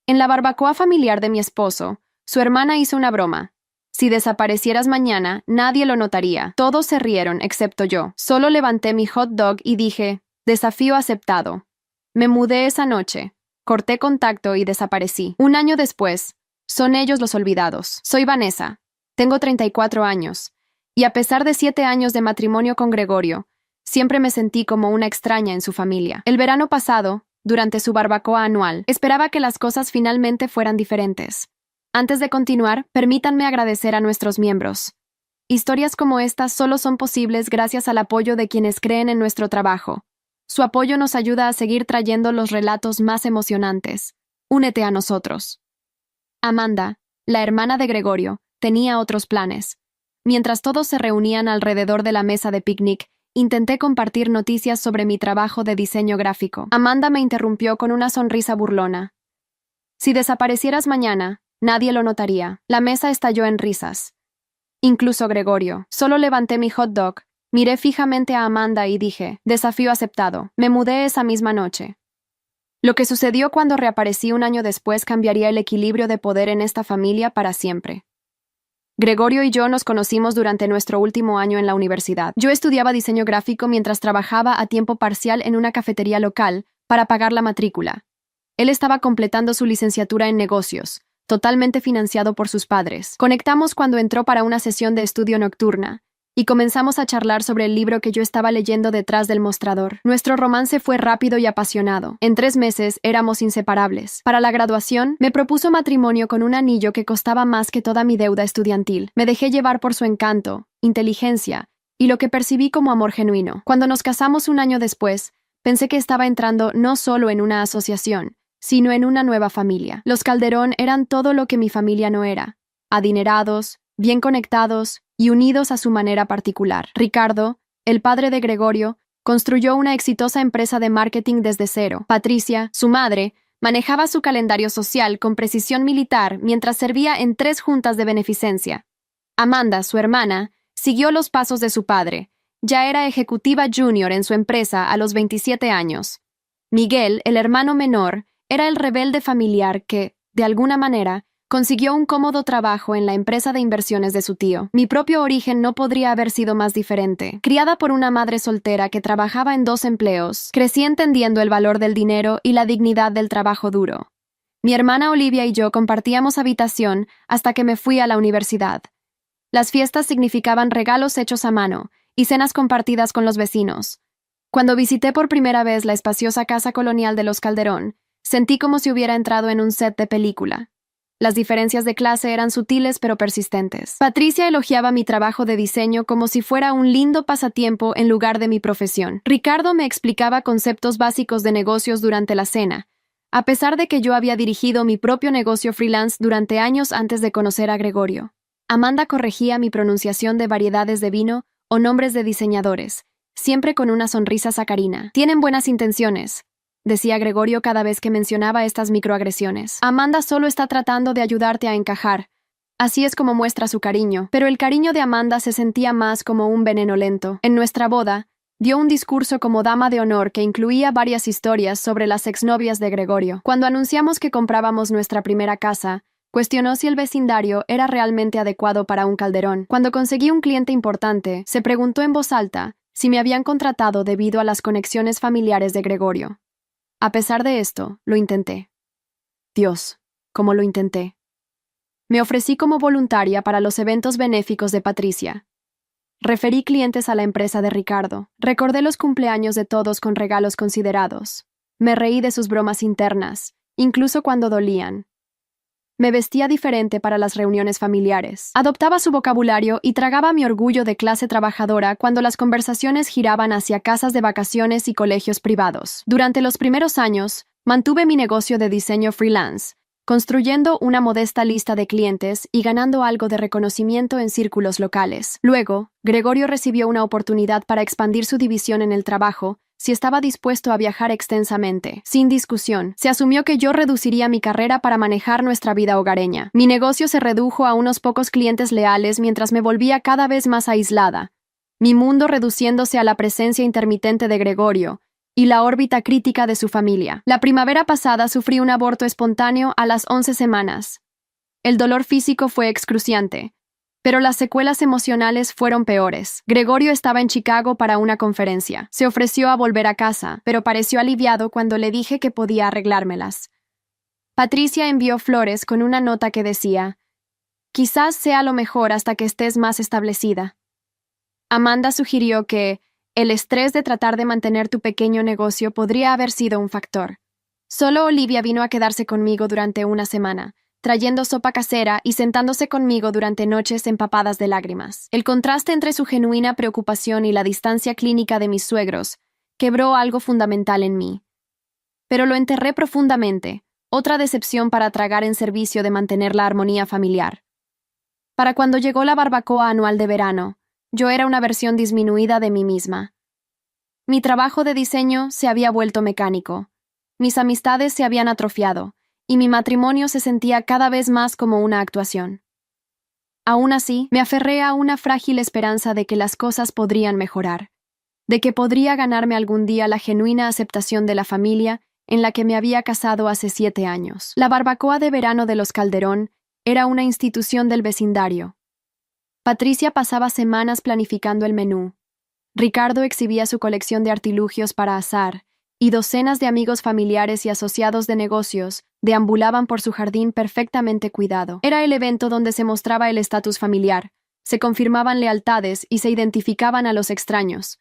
En la barbacoa familiar de mi esposo, su hermana hizo una broma. Si desaparecieras mañana, nadie lo notaría. Todos se rieron, excepto yo. Solo levanté mi hot dog y dije, desafío aceptado. Me mudé esa noche, corté contacto y desaparecí. Un año después, son ellos los olvidados. Soy Vanessa, tengo 34 años, y a pesar de 7 años de matrimonio con Gregorio, siempre me sentí como una extraña en su familia. El verano pasado, durante su barbacoa anual, esperaba que las cosas finalmente fueran diferentes. Antes de continuar, permítanme agradecer a nuestros miembros. Historias como estas solo son posibles gracias al apoyo de quienes creen en nuestro trabajo. Su apoyo nos ayuda a seguir trayendo los relatos más emocionantes. Únete a nosotros. Amanda, la hermana de Gregorio, tenía otros planes. Mientras todos se reunían alrededor de la mesa de picnic, intenté compartir noticias sobre mi trabajo de diseño gráfico. Amanda me interrumpió con una sonrisa burlona. Si desaparecieras mañana, nadie lo notaría. La mesa estalló en risas. Incluso Gregorio. Solo levanté mi hot dog, miré fijamente a Amanda y dije, desafío aceptado. Me mudé esa misma noche. Lo que sucedió cuando reaparecí un año después cambiaría el equilibrio de poder en esta familia para siempre. Gregorio y yo nos conocimos durante nuestro último año en la universidad. Yo estudiaba diseño gráfico mientras trabajaba a tiempo parcial en una cafetería local para pagar la matrícula. Él estaba completando su licenciatura en negocios, totalmente financiado por sus padres. Conectamos cuando entró para una sesión de estudio nocturna, y comenzamos a charlar sobre el libro que yo estaba leyendo detrás del mostrador. Nuestro romance fue rápido y apasionado. En 3 meses éramos inseparables. Para la graduación, me propuso matrimonio con un anillo que costaba más que toda mi deuda estudiantil. Me dejé llevar por su encanto, inteligencia, y lo que percibí como amor genuino. Cuando nos casamos un año después, pensé que estaba entrando no solo en una asociación, sino en una nueva familia. Los Calderón eran todo lo que mi familia no era. Adinerados, bien conectados y unidos a su manera particular. Ricardo, el padre de Gregorio, construyó una exitosa empresa de marketing desde cero. Patricia, su madre, manejaba su calendario social con precisión militar mientras servía en 3 juntas de beneficencia. Amanda, su hermana, siguió los pasos de su padre. Ya era ejecutiva junior en su empresa a los 27 años. Miguel, el hermano menor, era el rebelde familiar que, de alguna manera, consiguió un cómodo trabajo en la empresa de inversiones de su tío. Mi propio origen no podría haber sido más diferente. Criada por una madre soltera que trabajaba en 2 empleos, crecí entendiendo el valor del dinero y la dignidad del trabajo duro. Mi hermana Olivia y yo compartíamos habitación hasta que me fui a la universidad. Las fiestas significaban regalos hechos a mano y cenas compartidas con los vecinos. Cuando visité por primera vez la espaciosa casa colonial de los Calderón, sentí como si hubiera entrado en un set de película. Las diferencias de clase eran sutiles pero persistentes. Patricia elogiaba mi trabajo de diseño como si fuera un lindo pasatiempo en lugar de mi profesión. Ricardo me explicaba conceptos básicos de negocios durante la cena, a pesar de que yo había dirigido mi propio negocio freelance durante años antes de conocer a Gregorio. Amanda corregía mi pronunciación de variedades de vino o nombres de diseñadores, siempre con una sonrisa sacarina. Tienen buenas intenciones, decía Gregorio cada vez que mencionaba estas microagresiones. Amanda solo está tratando de ayudarte a encajar. Así es como muestra su cariño. Pero el cariño de Amanda se sentía más como un veneno lento. En nuestra boda, dio un discurso como dama de honor que incluía varias historias sobre las exnovias de Gregorio. Cuando anunciamos que comprábamos nuestra primera casa, cuestionó si el vecindario era realmente adecuado para un Calderón. Cuando conseguí un cliente importante, se preguntó en voz alta si me habían contratado debido a las conexiones familiares de Gregorio. A pesar de esto, lo intenté. Dios, cómo lo intenté. Me ofrecí como voluntaria para los eventos benéficos de Patricia. Referí clientes a la empresa de Ricardo. Recordé los cumpleaños de todos con regalos considerados. Me reí de sus bromas internas, incluso cuando dolían. Me vestía diferente para las reuniones familiares. Adoptaba su vocabulario y tragaba mi orgullo de clase trabajadora cuando las conversaciones giraban hacia casas de vacaciones y colegios privados. Durante los primeros años, mantuve mi negocio de diseño freelance, construyendo una modesta lista de clientes y ganando algo de reconocimiento en círculos locales. Luego, Gregorio recibió una oportunidad para expandir su división en el trabajo, si estaba dispuesto a viajar extensamente. Sin discusión, se asumió que yo reduciría mi carrera para manejar nuestra vida hogareña. Mi negocio se redujo a unos pocos clientes leales mientras me volvía cada vez más aislada, mi mundo reduciéndose a la presencia intermitente de Gregorio, y la órbita crítica de su familia. La primavera pasada sufrí un aborto espontáneo a las 11 semanas. El dolor físico fue excruciante, pero las secuelas emocionales fueron peores. Gregorio estaba en Chicago para una conferencia. Se ofreció a volver a casa, pero pareció aliviado cuando le dije que podía arreglármelas. Patricia envió flores con una nota que decía: «Quizás sea lo mejor hasta que estés más establecida». Amanda sugirió que el estrés de tratar de mantener tu pequeño negocio podría haber sido un factor. Solo Olivia vino a quedarse conmigo durante una semana, trayendo sopa casera y sentándose conmigo durante noches empapadas de lágrimas. El contraste entre su genuina preocupación y la distancia clínica de mis suegros quebró algo fundamental en mí. Pero lo enterré profundamente, otra decepción para tragar en servicio de mantener la armonía familiar. Para cuando llegó la barbacoa anual de verano, yo era una versión disminuida de mí misma. Mi trabajo de diseño se había vuelto mecánico, mis amistades se habían atrofiado, y mi matrimonio se sentía cada vez más como una actuación. Aún así, me aferré a una frágil esperanza de que las cosas podrían mejorar, de que podría ganarme algún día la genuina aceptación de la familia en la que me había casado hace 7 años. La barbacoa de verano de los Calderón era una institución del vecindario. Patricia pasaba semanas planificando el menú. Ricardo exhibía su colección de artilugios para asar, y docenas de amigos familiares y asociados de negocios deambulaban por su jardín perfectamente cuidado. Era el evento donde se mostraba el estatus familiar, se confirmaban lealtades y se identificaban a los extraños.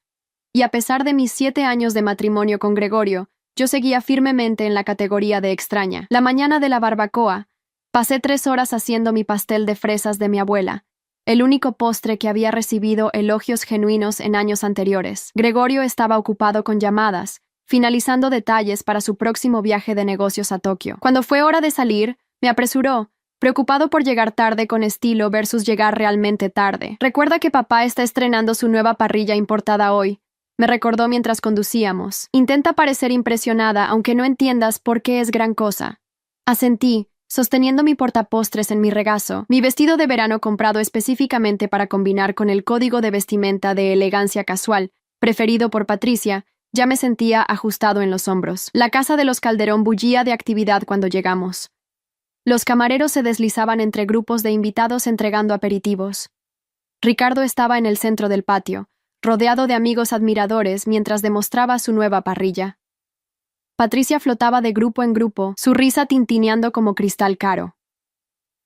Y a pesar de mis 7 años de matrimonio con Gregorio, yo seguía firmemente en la categoría de extraña. La mañana de la barbacoa, pasé 3 horas haciendo mi pastel de fresas de mi abuela, el único postre que había recibido elogios genuinos en años anteriores. Gregorio estaba ocupado con llamadas, finalizando detalles para su próximo viaje de negocios a Tokio. Cuando fue hora de salir, me apresuró, preocupado por llegar tarde con estilo versus llegar realmente tarde. «Recuerda que papá está estrenando su nueva parrilla importada hoy», me recordó mientras conducíamos. «Intenta parecer impresionada, aunque no entiendas por qué es gran cosa». Asentí, sosteniendo mi portapostres en mi regazo, mi vestido de verano comprado específicamente para combinar con el código de vestimenta de elegancia casual, preferido por Patricia. Ya me sentía ajustado en los hombros. La casa de los Calderón bullía de actividad cuando llegamos. Los camareros se deslizaban entre grupos de invitados entregando aperitivos. Ricardo estaba en el centro del patio, rodeado de amigos admiradores mientras demostraba su nueva parrilla. Patricia flotaba de grupo en grupo, su risa tintineando como cristal caro.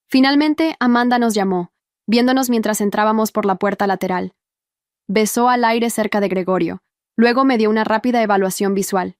Finalmente, Amanda nos llamó, viéndonos mientras entrábamos por la puerta lateral. Besó al aire cerca de Gregorio. Luego me dio una rápida evaluación visual.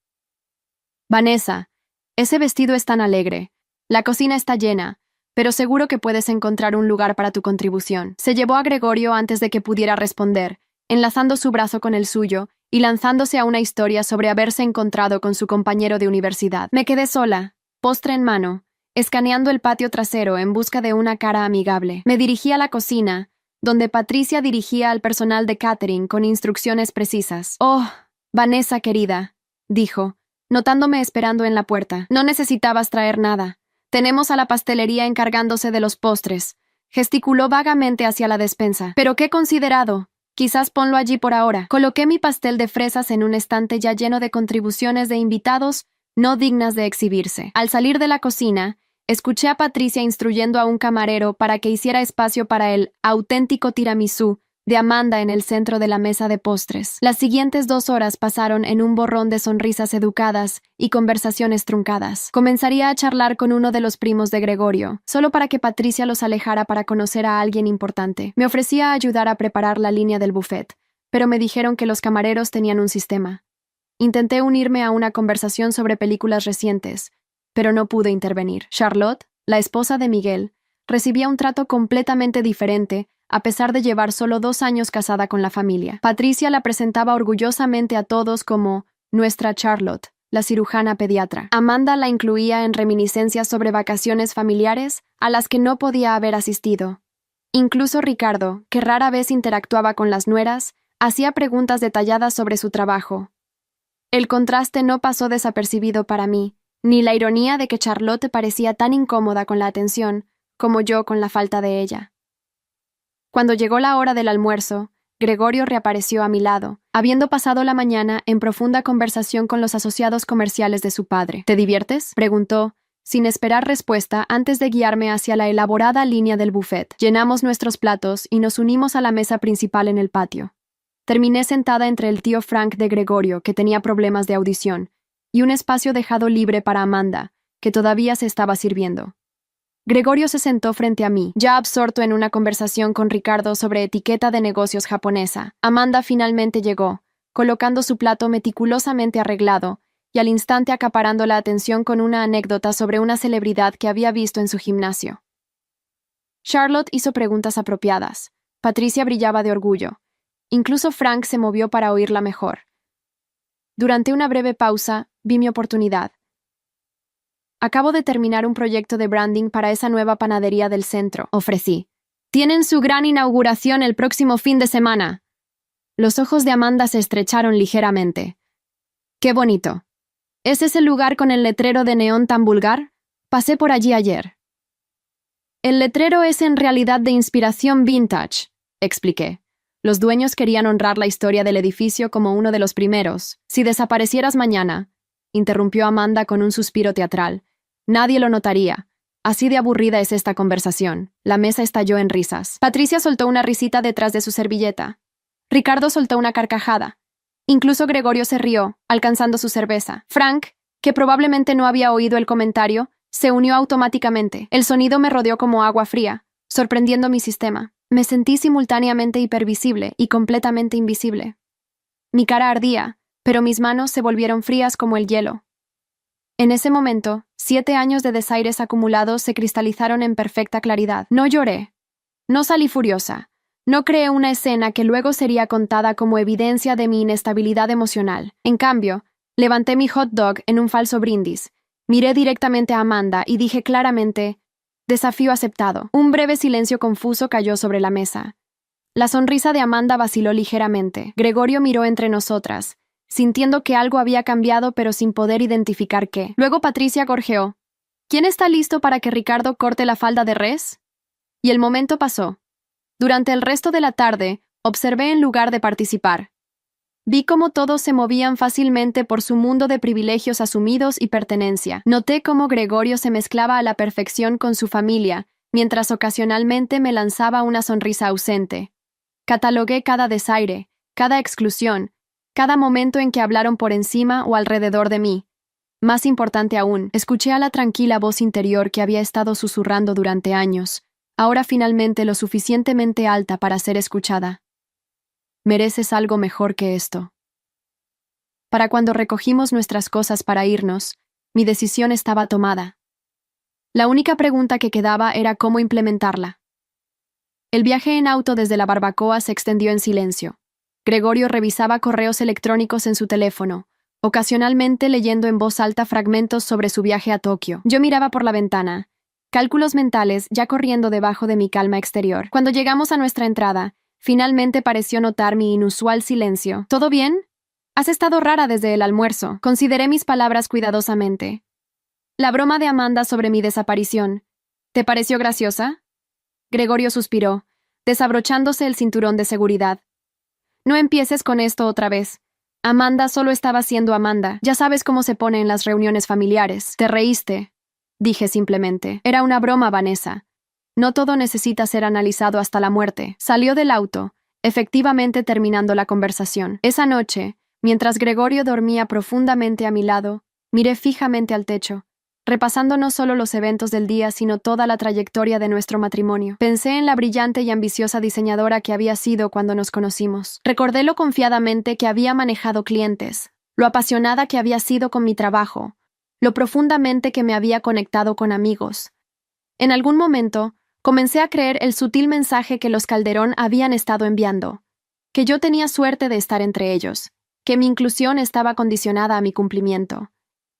«Vanessa, ese vestido es tan alegre. La cocina está llena, pero seguro que puedes encontrar un lugar para tu contribución». Se llevó a Gregorio antes de que pudiera responder, enlazando su brazo con el suyo y lanzándose a una historia sobre haberse encontrado con su compañero de universidad. Me quedé sola, postre en mano, escaneando el patio trasero en busca de una cara amigable. Me dirigí a la cocina, donde Patricia dirigía al personal de catering con instrucciones precisas. «Oh, Vanessa querida», dijo, notándome esperando en la puerta. «No necesitabas traer nada. Tenemos a la pastelería encargándose de los postres». Gesticuló vagamente hacia la despensa. «Pero qué considerado. Quizás ponlo allí por ahora». Coloqué mi pastel de fresas en un estante ya lleno de contribuciones de invitados no dignas de exhibirse. Al salir de la cocina, escuché a Patricia instruyendo a un camarero para que hiciera espacio para el auténtico tiramisú de Amanda en el centro de la mesa de postres. Las siguientes 2 horas pasaron en un borrón de sonrisas educadas y conversaciones truncadas. Comenzaría a charlar con uno de los primos de Gregorio, solo para que Patricia los alejara para conocer a alguien importante. Me ofrecía ayudar a preparar la línea del buffet, pero me dijeron que los camareros tenían un sistema. Intenté unirme a una conversación sobre películas recientes, pero no pude intervenir. Charlotte, la esposa de Miguel, recibía un trato completamente diferente a pesar de llevar solo 2 años casada con la familia. Patricia la presentaba orgullosamente a todos como nuestra Charlotte, la cirujana pediatra. Amanda la incluía en reminiscencias sobre vacaciones familiares a las que no podía haber asistido. Incluso Ricardo, que rara vez interactuaba con las nueras, hacía preguntas detalladas sobre su trabajo. El contraste no pasó desapercibido para mí, ni la ironía de que Charlotte parecía tan incómoda con la atención como yo con la falta de ella. Cuando llegó la hora del almuerzo, Gregorio reapareció a mi lado, habiendo pasado la mañana en profunda conversación con los asociados comerciales de su padre. ¿Te diviertes?, preguntó, sin esperar respuesta antes de guiarme hacia la elaborada línea del buffet. Llenamos nuestros platos y nos unimos a la mesa principal en el patio. Terminé sentada entre el tío Frank de Gregorio, que tenía problemas de audición, y un espacio dejado libre para Amanda, que todavía se estaba sirviendo. Gregorio se sentó frente a mí, ya absorto en una conversación con Ricardo sobre etiqueta de negocios japonesa. Amanda finalmente llegó, colocando su plato meticulosamente arreglado, y al instante acaparando la atención con una anécdota sobre una celebridad que había visto en su gimnasio. Charlotte hizo preguntas apropiadas. Patricia brillaba de orgullo. Incluso Frank se movió para oírla mejor. Durante una breve pausa, vi mi oportunidad. Acabo de terminar un proyecto de branding para esa nueva panadería del centro, ofrecí. Tienen su gran inauguración el próximo fin de semana. Los ojos de Amanda se estrecharon ligeramente. ¡Qué bonito! ¿Es ese lugar con el letrero de neón tan vulgar? Pasé por allí ayer. El letrero es en realidad de inspiración vintage, expliqué. Los dueños querían honrar la historia del edificio como uno de los primeros. Si desaparecieras mañana, interrumpió Amanda con un suspiro teatral, nadie lo notaría. Así de aburrida es esta conversación. La mesa estalló en risas. Patricia soltó una risita detrás de su servilleta. Ricardo soltó una carcajada. Incluso Gregorio se rió, alcanzando su cerveza. Frank, que probablemente no había oído el comentario, se unió automáticamente. El sonido me rodeó como agua fría, sorprendiendo mi sistema. Me sentí simultáneamente hipervisible y completamente invisible. Mi cara ardía, pero mis manos se volvieron frías como el hielo. En ese momento, 7 años de desaires acumulados se cristalizaron en perfecta claridad. No lloré. No salí furiosa. No creé una escena que luego sería contada como evidencia de mi inestabilidad emocional. En cambio, levanté mi hot dog en un falso brindis, miré directamente a Amanda y dije claramente, desafío aceptado. Un breve silencio confuso cayó sobre la mesa. La sonrisa de Amanda vaciló ligeramente. Gregorio miró entre nosotras, sintiendo que algo había cambiado pero sin poder identificar qué. Luego Patricia gorjeó. ¿Quién está listo para que Ricardo corte la falda de res? Y el momento pasó. Durante el resto de la tarde, observé en lugar de participar. Vi cómo todos se movían fácilmente por su mundo de privilegios asumidos y pertenencia. Noté cómo Gregorio se mezclaba a la perfección con su familia, mientras ocasionalmente me lanzaba una sonrisa ausente. Catalogué cada desaire, cada exclusión, cada momento en que hablaron por encima o alrededor de mí. Más importante aún, escuché a la tranquila voz interior que había estado susurrando durante años, ahora finalmente lo suficientemente alta para ser escuchada. Mereces algo mejor que esto. Para cuando recogimos nuestras cosas para irnos, mi decisión estaba tomada. La única pregunta que quedaba era cómo implementarla. El viaje en auto desde la barbacoa se extendió en silencio. Gregorio revisaba correos electrónicos en su teléfono, ocasionalmente leyendo en voz alta fragmentos sobre su viaje a Tokio. Yo miraba por la ventana, cálculos mentales ya corriendo debajo de mi calma exterior. Cuando llegamos a nuestra entrada, finalmente pareció notar mi inusual silencio. ¿Todo bien? Has estado rara desde el almuerzo. Consideré mis palabras cuidadosamente. La broma de Amanda sobre mi desaparición. ¿Te pareció graciosa? Gregorio suspiró, desabrochándose el cinturón de seguridad. No empieces con esto otra vez. Amanda solo estaba siendo Amanda. Ya sabes cómo se pone en las reuniones familiares. Te reíste. Dije simplemente. Era una broma, Vanessa. No todo necesita ser analizado hasta la muerte. Salió del auto, efectivamente terminando la conversación. Esa noche, mientras Gregorio dormía profundamente a mi lado, miré fijamente al techo, repasando no solo los eventos del día, sino toda la trayectoria de nuestro matrimonio. Pensé en la brillante y ambiciosa diseñadora que había sido cuando nos conocimos. Recordé lo confiadamente que había manejado clientes, lo apasionada que había sido con mi trabajo, lo profundamente que me había conectado con amigos. En algún momento, comencé a creer el sutil mensaje que los Calderón habían estado enviando, que yo tenía suerte de estar entre ellos, que mi inclusión estaba condicionada a mi cumplimiento,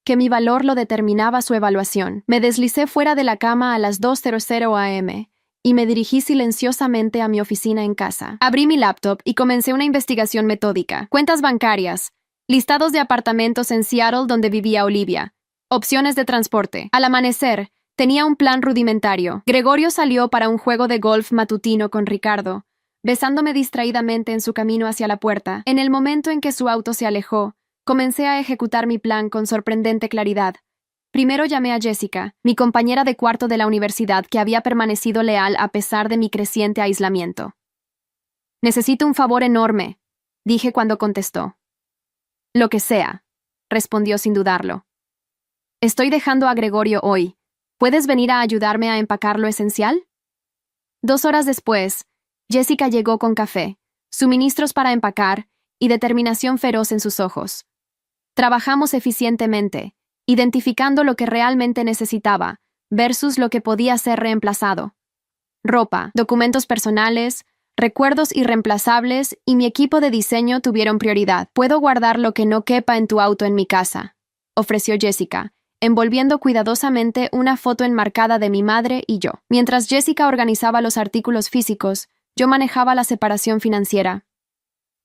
que mi valor lo determinaba su evaluación. Me deslicé fuera de la cama a las 2:00 am y me dirigí silenciosamente a mi oficina en casa. Abrí mi laptop y comencé una investigación metódica. Cuentas bancarias, listados de apartamentos en Seattle donde vivía Olivia, opciones de transporte. Al amanecer, tenía un plan rudimentario. Gregorio salió para un juego de golf matutino con Ricardo, besándome distraídamente en su camino hacia la puerta. En el momento en que su auto se alejó, comencé a ejecutar mi plan con sorprendente claridad. Primero llamé a Jessica, mi compañera de cuarto de la universidad que había permanecido leal a pesar de mi creciente aislamiento. «Necesito un favor enorme», dije cuando contestó. «Lo que sea», respondió sin dudarlo. «Estoy dejando a Gregorio hoy. ¿Puedes venir a ayudarme a empacar lo esencial?» 2 horas después, Jessica llegó con café, suministros para empacar y determinación feroz en sus ojos. Trabajamos eficientemente, identificando lo que realmente necesitaba versus lo que podía ser reemplazado. Ropa, documentos personales, recuerdos irreemplazables y mi equipo de diseño tuvieron prioridad. «Puedo guardar lo que no quepa en tu auto en mi casa», ofreció Jessica, envolviendo cuidadosamente una foto enmarcada de mi madre y yo. Mientras Jessica organizaba los artículos físicos, yo manejaba la separación financiera.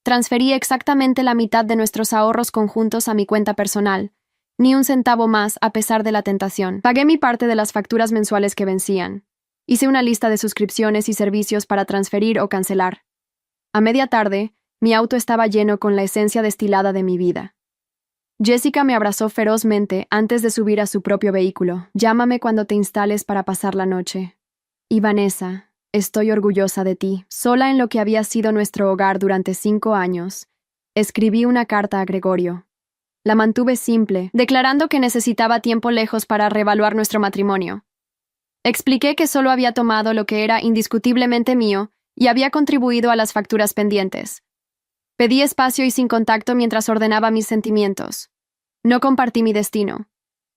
Transferí exactamente la mitad de nuestros ahorros conjuntos a mi cuenta personal, ni un centavo más a pesar de la tentación. Pagué mi parte de las facturas mensuales que vencían. Hice una lista de suscripciones y servicios para transferir o cancelar. A media tarde, mi auto estaba lleno con la esencia destilada de mi vida. Jessica me abrazó ferozmente antes de subir a su propio vehículo. «Llámame cuando te instales para pasar la noche. Y Vanessa, estoy orgullosa de ti». Sola en lo que había sido nuestro hogar durante 5 años, escribí una carta a Gregorio. La mantuve simple, declarando que necesitaba tiempo lejos para reevaluar nuestro matrimonio. Expliqué que solo había tomado lo que era indiscutiblemente mío y había contribuido a las facturas pendientes. Pedí espacio y sin contacto mientras ordenaba mis sentimientos. No compartí mi destino.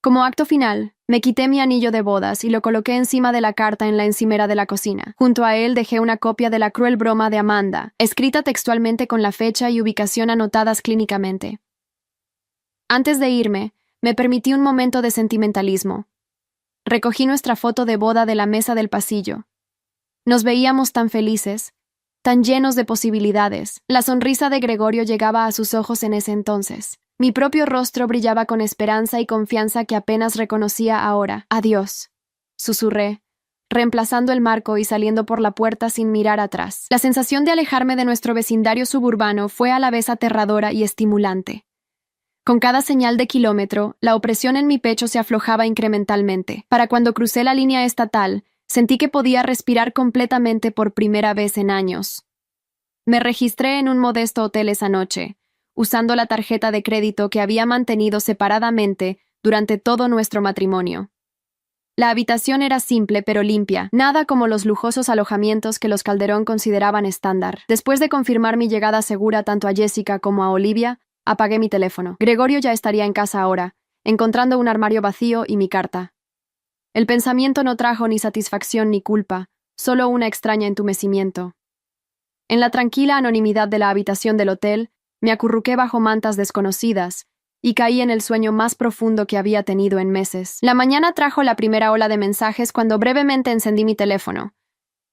Como acto final, me quité mi anillo de bodas y lo coloqué encima de la carta en la encimera de la cocina. Junto a él dejé una copia de la cruel broma de Amanda, escrita textualmente con la fecha y ubicación anotadas clínicamente. Antes de irme, me permití un momento de sentimentalismo. Recogí nuestra foto de boda de la mesa del pasillo. Nos veíamos tan felices, tan llenos de posibilidades. La sonrisa de Gregorio llegaba a sus ojos en ese entonces. Mi propio rostro brillaba con esperanza y confianza que apenas reconocía ahora. «Adiós», susurré, reemplazando el marco y saliendo por la puerta sin mirar atrás. La sensación de alejarme de nuestro vecindario suburbano fue a la vez aterradora y estimulante. Con cada señal de kilómetro, la opresión en mi pecho se aflojaba incrementalmente. Para cuando crucé la línea estatal, sentí que podía respirar completamente por primera vez en años. Me registré en un modesto hotel esa noche, usando la tarjeta de crédito que había mantenido separadamente durante todo nuestro matrimonio. La habitación era simple pero limpia, nada como los lujosos alojamientos que los Calderón consideraban estándar. Después de confirmar mi llegada segura tanto a Jessica como a Olivia, apagué mi teléfono. Gregorio ya estaría en casa ahora, encontrando un armario vacío y mi carta. El pensamiento no trajo ni satisfacción ni culpa, solo una extraña entumecimiento. En la tranquila anonimidad de la habitación del hotel, me acurruqué bajo mantas desconocidas y caí en el sueño más profundo que había tenido en meses. La mañana trajo la primera ola de mensajes cuando brevemente encendí mi teléfono.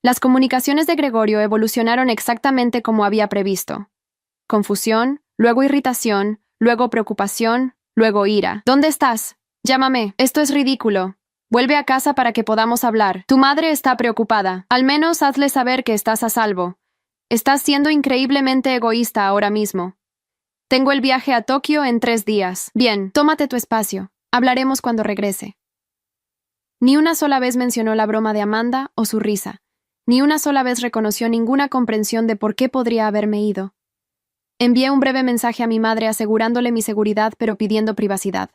Las comunicaciones de Gregorio evolucionaron exactamente como había previsto. Confusión, luego irritación, luego preocupación, luego ira. «¿Dónde estás? Llámame. Esto es ridículo. Vuelve a casa para que podamos hablar. Tu madre está preocupada. Al menos hazle saber que estás a salvo. Estás siendo increíblemente egoísta ahora mismo. Tengo el viaje a Tokio en 3 días. Bien, tómate tu espacio. Hablaremos cuando regrese». Ni una sola vez mencionó la broma de Amanda o su risa. Ni una sola vez reconoció ninguna comprensión de por qué podría haberme ido. Envié un breve mensaje a mi madre asegurándole mi seguridad pero pidiendo privacidad.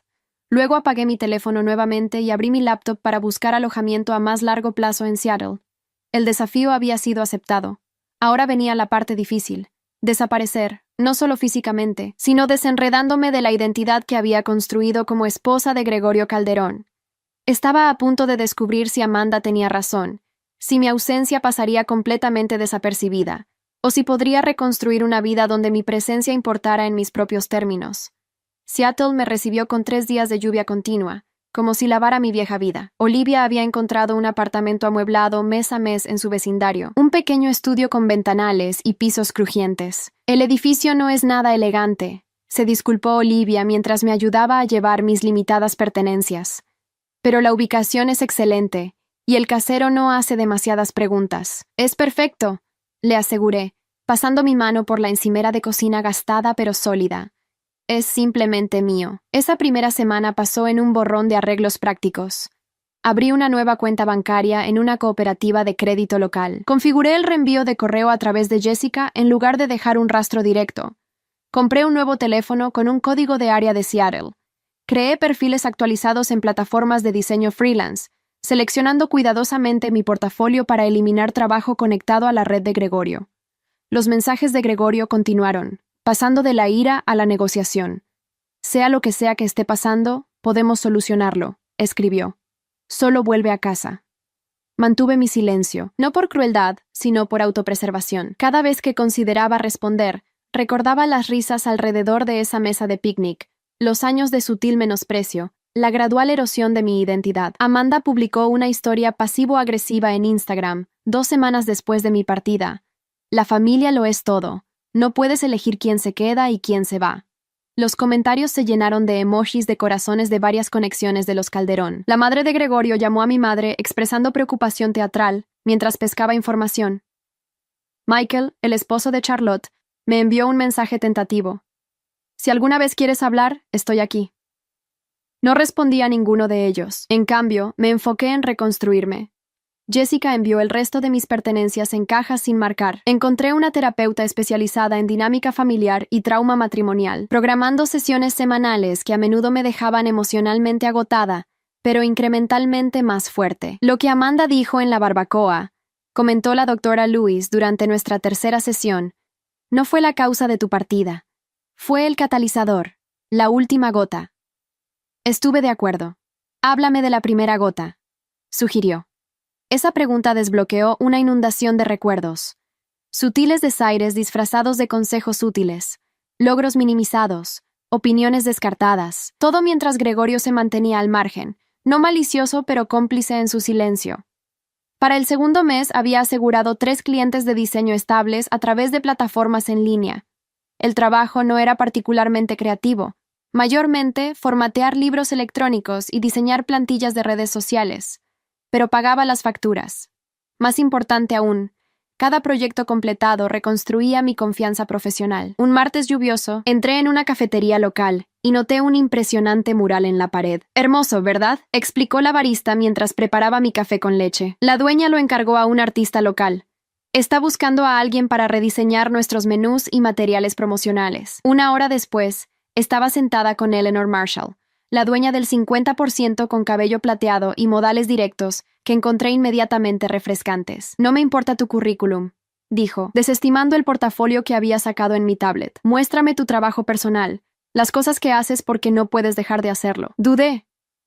Luego apagué mi teléfono nuevamente y abrí mi laptop para buscar alojamiento a más largo plazo en Seattle. El desafío había sido aceptado. Ahora venía la parte difícil: desaparecer, no solo físicamente, sino desenredándome de la identidad que había construido como esposa de Gregorio Calderón. Estaba a punto de descubrir si Amanda tenía razón, si mi ausencia pasaría completamente desapercibida, o si podría reconstruir una vida donde mi presencia importara en mis propios términos. Seattle me recibió con 3 días de lluvia continua, como si lavara mi vieja vida. Olivia había encontrado un apartamento amueblado mes a mes en su vecindario, un pequeño estudio con ventanales y pisos crujientes. «El edificio no es nada elegante», se disculpó Olivia mientras me ayudaba a llevar mis limitadas pertenencias. «Pero la ubicación es excelente, y el casero no hace demasiadas preguntas. Es perfecto. le aseguré, pasando mi mano por la encimera de cocina gastada pero sólida. Es simplemente mío. Esa primera semana pasó en un borrón de arreglos prácticos. Abrí una nueva cuenta bancaria en una cooperativa de crédito local. Configuré el reenvío de correo a través de Jessica en lugar de dejar un rastro directo. Compré un nuevo teléfono con un código de área de Seattle. Creé perfiles actualizados en plataformas de diseño freelance, seleccionando cuidadosamente mi portafolio para eliminar trabajo conectado a la red de Gregorio. Los mensajes de Gregorio continuaron, pasando de la ira a la negociación. Sea lo que sea que esté pasando, podemos solucionarlo, escribió. Solo vuelve a casa. Mantuve mi silencio, no por crueldad, sino por autopreservación. Cada vez que consideraba responder, recordaba las risas alrededor de esa mesa de picnic, los años de sutil menosprecio, la gradual erosión de mi identidad. Amanda publicó una historia pasivo-agresiva en Instagram, 2 semanas después de mi partida. La familia lo es todo. No puedes elegir quién se queda y quién se va. Los comentarios se llenaron de emojis de corazones de varias conexiones de los Calderón. La madre de Gregorio llamó a mi madre expresando preocupación teatral mientras pescaba información. Michael, el esposo de Charlotte, me envió un mensaje tentativo. Si alguna vez quieres hablar, estoy aquí. No respondí a ninguno de ellos. En cambio, me enfoqué en reconstruirme. Jessica envió el resto de mis pertenencias en cajas sin marcar. Encontré una terapeuta especializada en dinámica familiar y trauma matrimonial, programando sesiones semanales que a menudo me dejaban emocionalmente agotada, pero incrementalmente más fuerte. Lo que Amanda dijo en la barbacoa, comentó la doctora Lewis durante nuestra tercera sesión, no fue la causa de tu partida. Fue el catalizador, la última gota. Estuve de acuerdo. Háblame de la primera gota, sugirió. Esa pregunta desbloqueó una inundación de recuerdos. Sutiles desaires disfrazados de consejos útiles, logros minimizados, opiniones descartadas, todo mientras Gregorio se mantenía al margen, no malicioso pero cómplice en su silencio. Para el segundo mes había asegurado 3 clientes de diseño estables a través de plataformas en línea. El trabajo no era particularmente creativo, mayormente formatear libros electrónicos y diseñar plantillas de redes sociales. Pero pagaba las facturas. Más importante aún, cada proyecto completado reconstruía mi confianza profesional. Un martes lluvioso, entré en una cafetería local y noté un impresionante mural en la pared. Hermoso, ¿verdad?, explicó la barista mientras preparaba mi café con leche. La dueña lo encargó a un artista local. Está buscando a alguien para rediseñar nuestros menús y materiales promocionales. 1 hora después, estaba sentada con Eleanor Marshall, la dueña del 50% con cabello plateado y modales directos, que encontré inmediatamente refrescantes. No me importa tu currículum, dijo, desestimando el portafolio que había sacado en mi tablet. Muéstrame tu trabajo personal, las cosas que haces porque no puedes dejar de hacerlo. Dudé.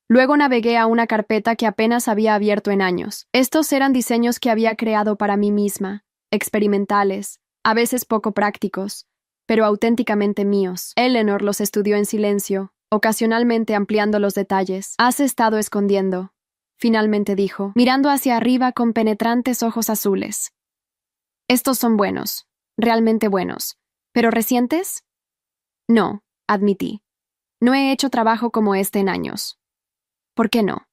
Luego navegué a una carpeta que apenas había abierto en años. Estos eran diseños que había creado para mí misma, experimentales, a veces poco prácticos, pero auténticamente míos. Eleanor los estudió en silencio, ocasionalmente ampliando los detalles. Has estado escondiendo, finalmente dijo, mirando hacia arriba con penetrantes ojos azules. Estos son buenos, realmente buenos. ¿Pero recientes? No, admití. No he hecho trabajo como este en años. ¿Por qué no?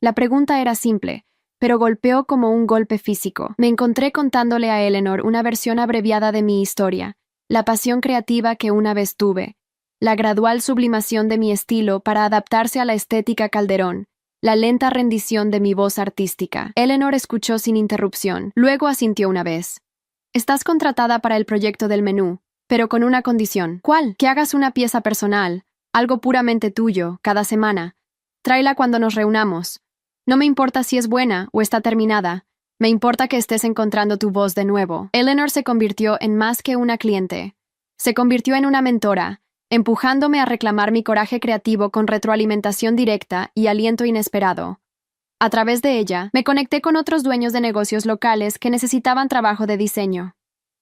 La pregunta era simple, pero golpeó como un golpe físico. Me encontré contándole a Eleanor una versión abreviada de mi historia, la pasión creativa que una vez tuve, la gradual sublimación de mi estilo para adaptarse a la estética Calderón, la lenta rendición de mi voz artística. Eleanor escuchó sin interrupción, luego asintió una vez. Estás contratada para el proyecto del menú, pero con una condición. ¿Cuál? Que hagas una pieza personal, algo puramente tuyo, cada semana. Tráela cuando nos reunamos. No me importa si es buena o está terminada. Me importa que estés encontrando tu voz de nuevo. Eleanor se convirtió en más que una cliente. Se convirtió en una mentora, empujándome a reclamar mi coraje creativo con retroalimentación directa y aliento inesperado. A través de ella, me conecté con otros dueños de negocios locales que necesitaban trabajo de diseño.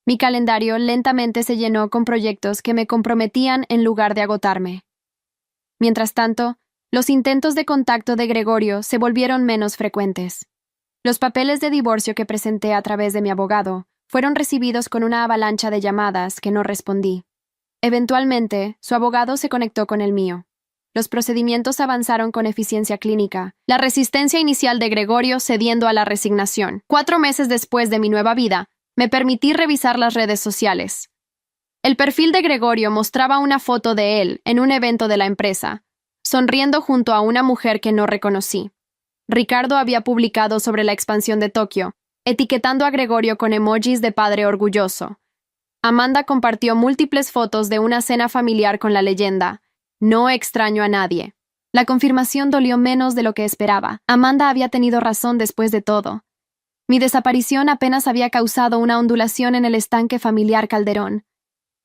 Mi calendario lentamente se llenó con proyectos que me comprometían en lugar de agotarme. Mientras tanto, los intentos de contacto de Gregorio se volvieron menos frecuentes. Los papeles de divorcio que presenté a través de mi abogado fueron recibidos con una avalancha de llamadas que no respondí. Eventualmente, su abogado se conectó con el mío. Los procedimientos avanzaron con eficiencia clínica, la resistencia inicial de Gregorio cediendo a la resignación. 4 meses después de mi nueva vida, Me permití revisar las redes sociales. El perfil de Gregorio mostraba una foto de él en un evento de la empresa, sonriendo junto a una mujer que no reconocí. Ricardo había publicado sobre la expansión de Tokio, etiquetando a Gregorio con emojis de padre orgulloso. Amanda compartió múltiples fotos de una cena familiar con la leyenda: "No extraño a nadie". La confirmación dolió menos de lo que esperaba. Amanda había tenido razón después de todo. Mi desaparición apenas había causado una ondulación en el estanque familiar Calderón.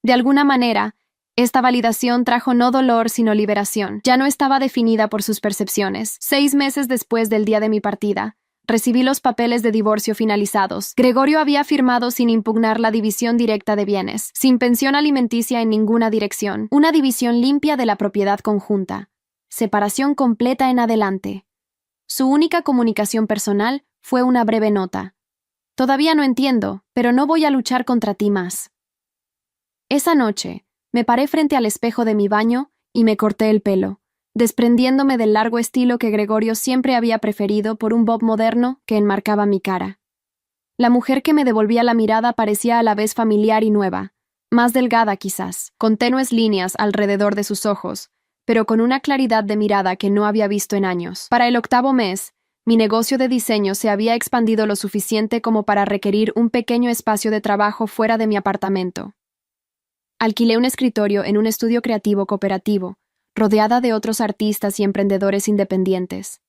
De alguna manera, esta validación trajo no dolor sino liberación. Ya no estaba definida por sus percepciones. 6 meses después del día de mi partida, recibí los papeles de divorcio finalizados. Gregorio había firmado sin impugnar la división directa de bienes, sin pensión alimenticia en ninguna dirección, una división limpia de la propiedad conjunta. Separación completa en adelante. Su única comunicación personal fue una breve nota: "Todavía no entiendo, pero no voy a luchar contra ti más". Esa noche, me paré frente al espejo de mi baño y me corté el pelo, desprendiéndome del largo estilo que Gregorio siempre había preferido por un bob moderno que enmarcaba mi cara. La mujer que me devolvía la mirada parecía a la vez familiar y nueva, más delgada quizás, con tenues líneas alrededor de sus ojos, pero con una claridad de mirada que no había visto en años. Para el 8º mes, mi negocio de diseño se había expandido lo suficiente como para requerir un pequeño espacio de trabajo fuera de mi apartamento. Alquilé un escritorio en un estudio creativo cooperativo, rodeada de otros artistas y emprendedores independientes.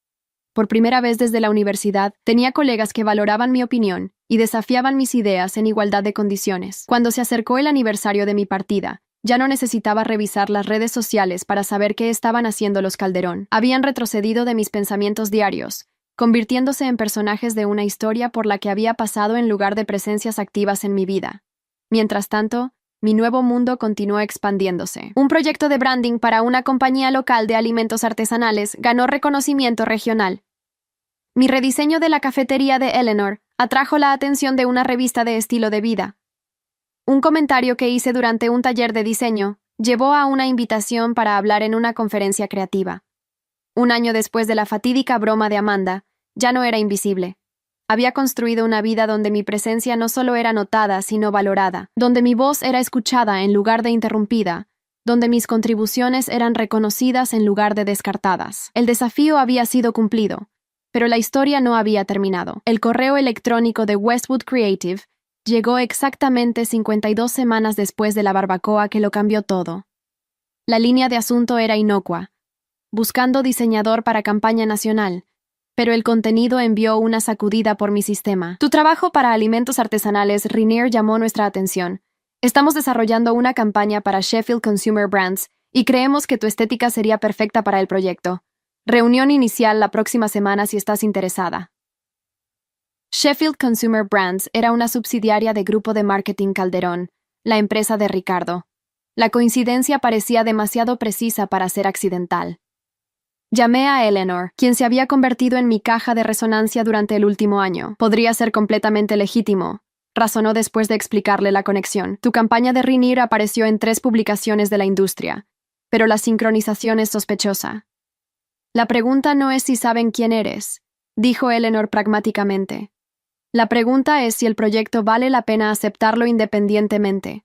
Por primera vez desde la universidad, tenía colegas que valoraban mi opinión y desafiaban mis ideas en igualdad de condiciones. Cuando se acercó el aniversario de mi partida, ya no necesitaba revisar las redes sociales para saber qué estaban haciendo los Calderón. Habían retrocedido de mis pensamientos diarios, convirtiéndose en personajes de una historia por la que había pasado en lugar de presencias activas en mi vida. Mientras tanto, mi nuevo mundo continuó expandiéndose. Un proyecto de branding para una compañía local de alimentos artesanales ganó reconocimiento regional. Mi rediseño de la cafetería de Eleanor atrajo la atención de una revista de estilo de vida. Un comentario que hice durante un taller de diseño llevó a una invitación para hablar en una conferencia creativa. Un año después de la fatídica broma de Amanda, ya no era invisible. Había construido una vida donde mi presencia no solo era notada, sino valorada, donde mi voz era escuchada en lugar de interrumpida, donde mis contribuciones eran reconocidas en lugar de descartadas. El desafío había sido cumplido, pero la historia no había terminado. El correo electrónico de Westwood Creative llegó exactamente 52 semanas después de la barbacoa que lo cambió todo. La línea de asunto era inocua: buscando diseñador para campaña nacional, pero el contenido envió una sacudida por mi sistema. Tu trabajo para alimentos artesanales Rainier llamó nuestra atención. Estamos desarrollando una campaña para Sheffield Consumer Brands y creemos que tu estética sería perfecta para el proyecto. Reunión inicial la próxima semana si estás interesada. Sheffield Consumer Brands era una subsidiaria de Grupo de Marketing Calderón, la empresa de Ricardo. La coincidencia parecía demasiado precisa para ser accidental. Llamé a Eleanor, quien se había convertido en mi caja de resonancia durante el último año. Podría ser completamente legítimo, razonó después de explicarle la conexión. Tu campaña de Rainier apareció en 3 publicaciones de la industria, pero la sincronización es sospechosa. La pregunta no es si saben quién eres, dijo Eleanor pragmáticamente. La pregunta es si el proyecto vale la pena aceptarlo independientemente.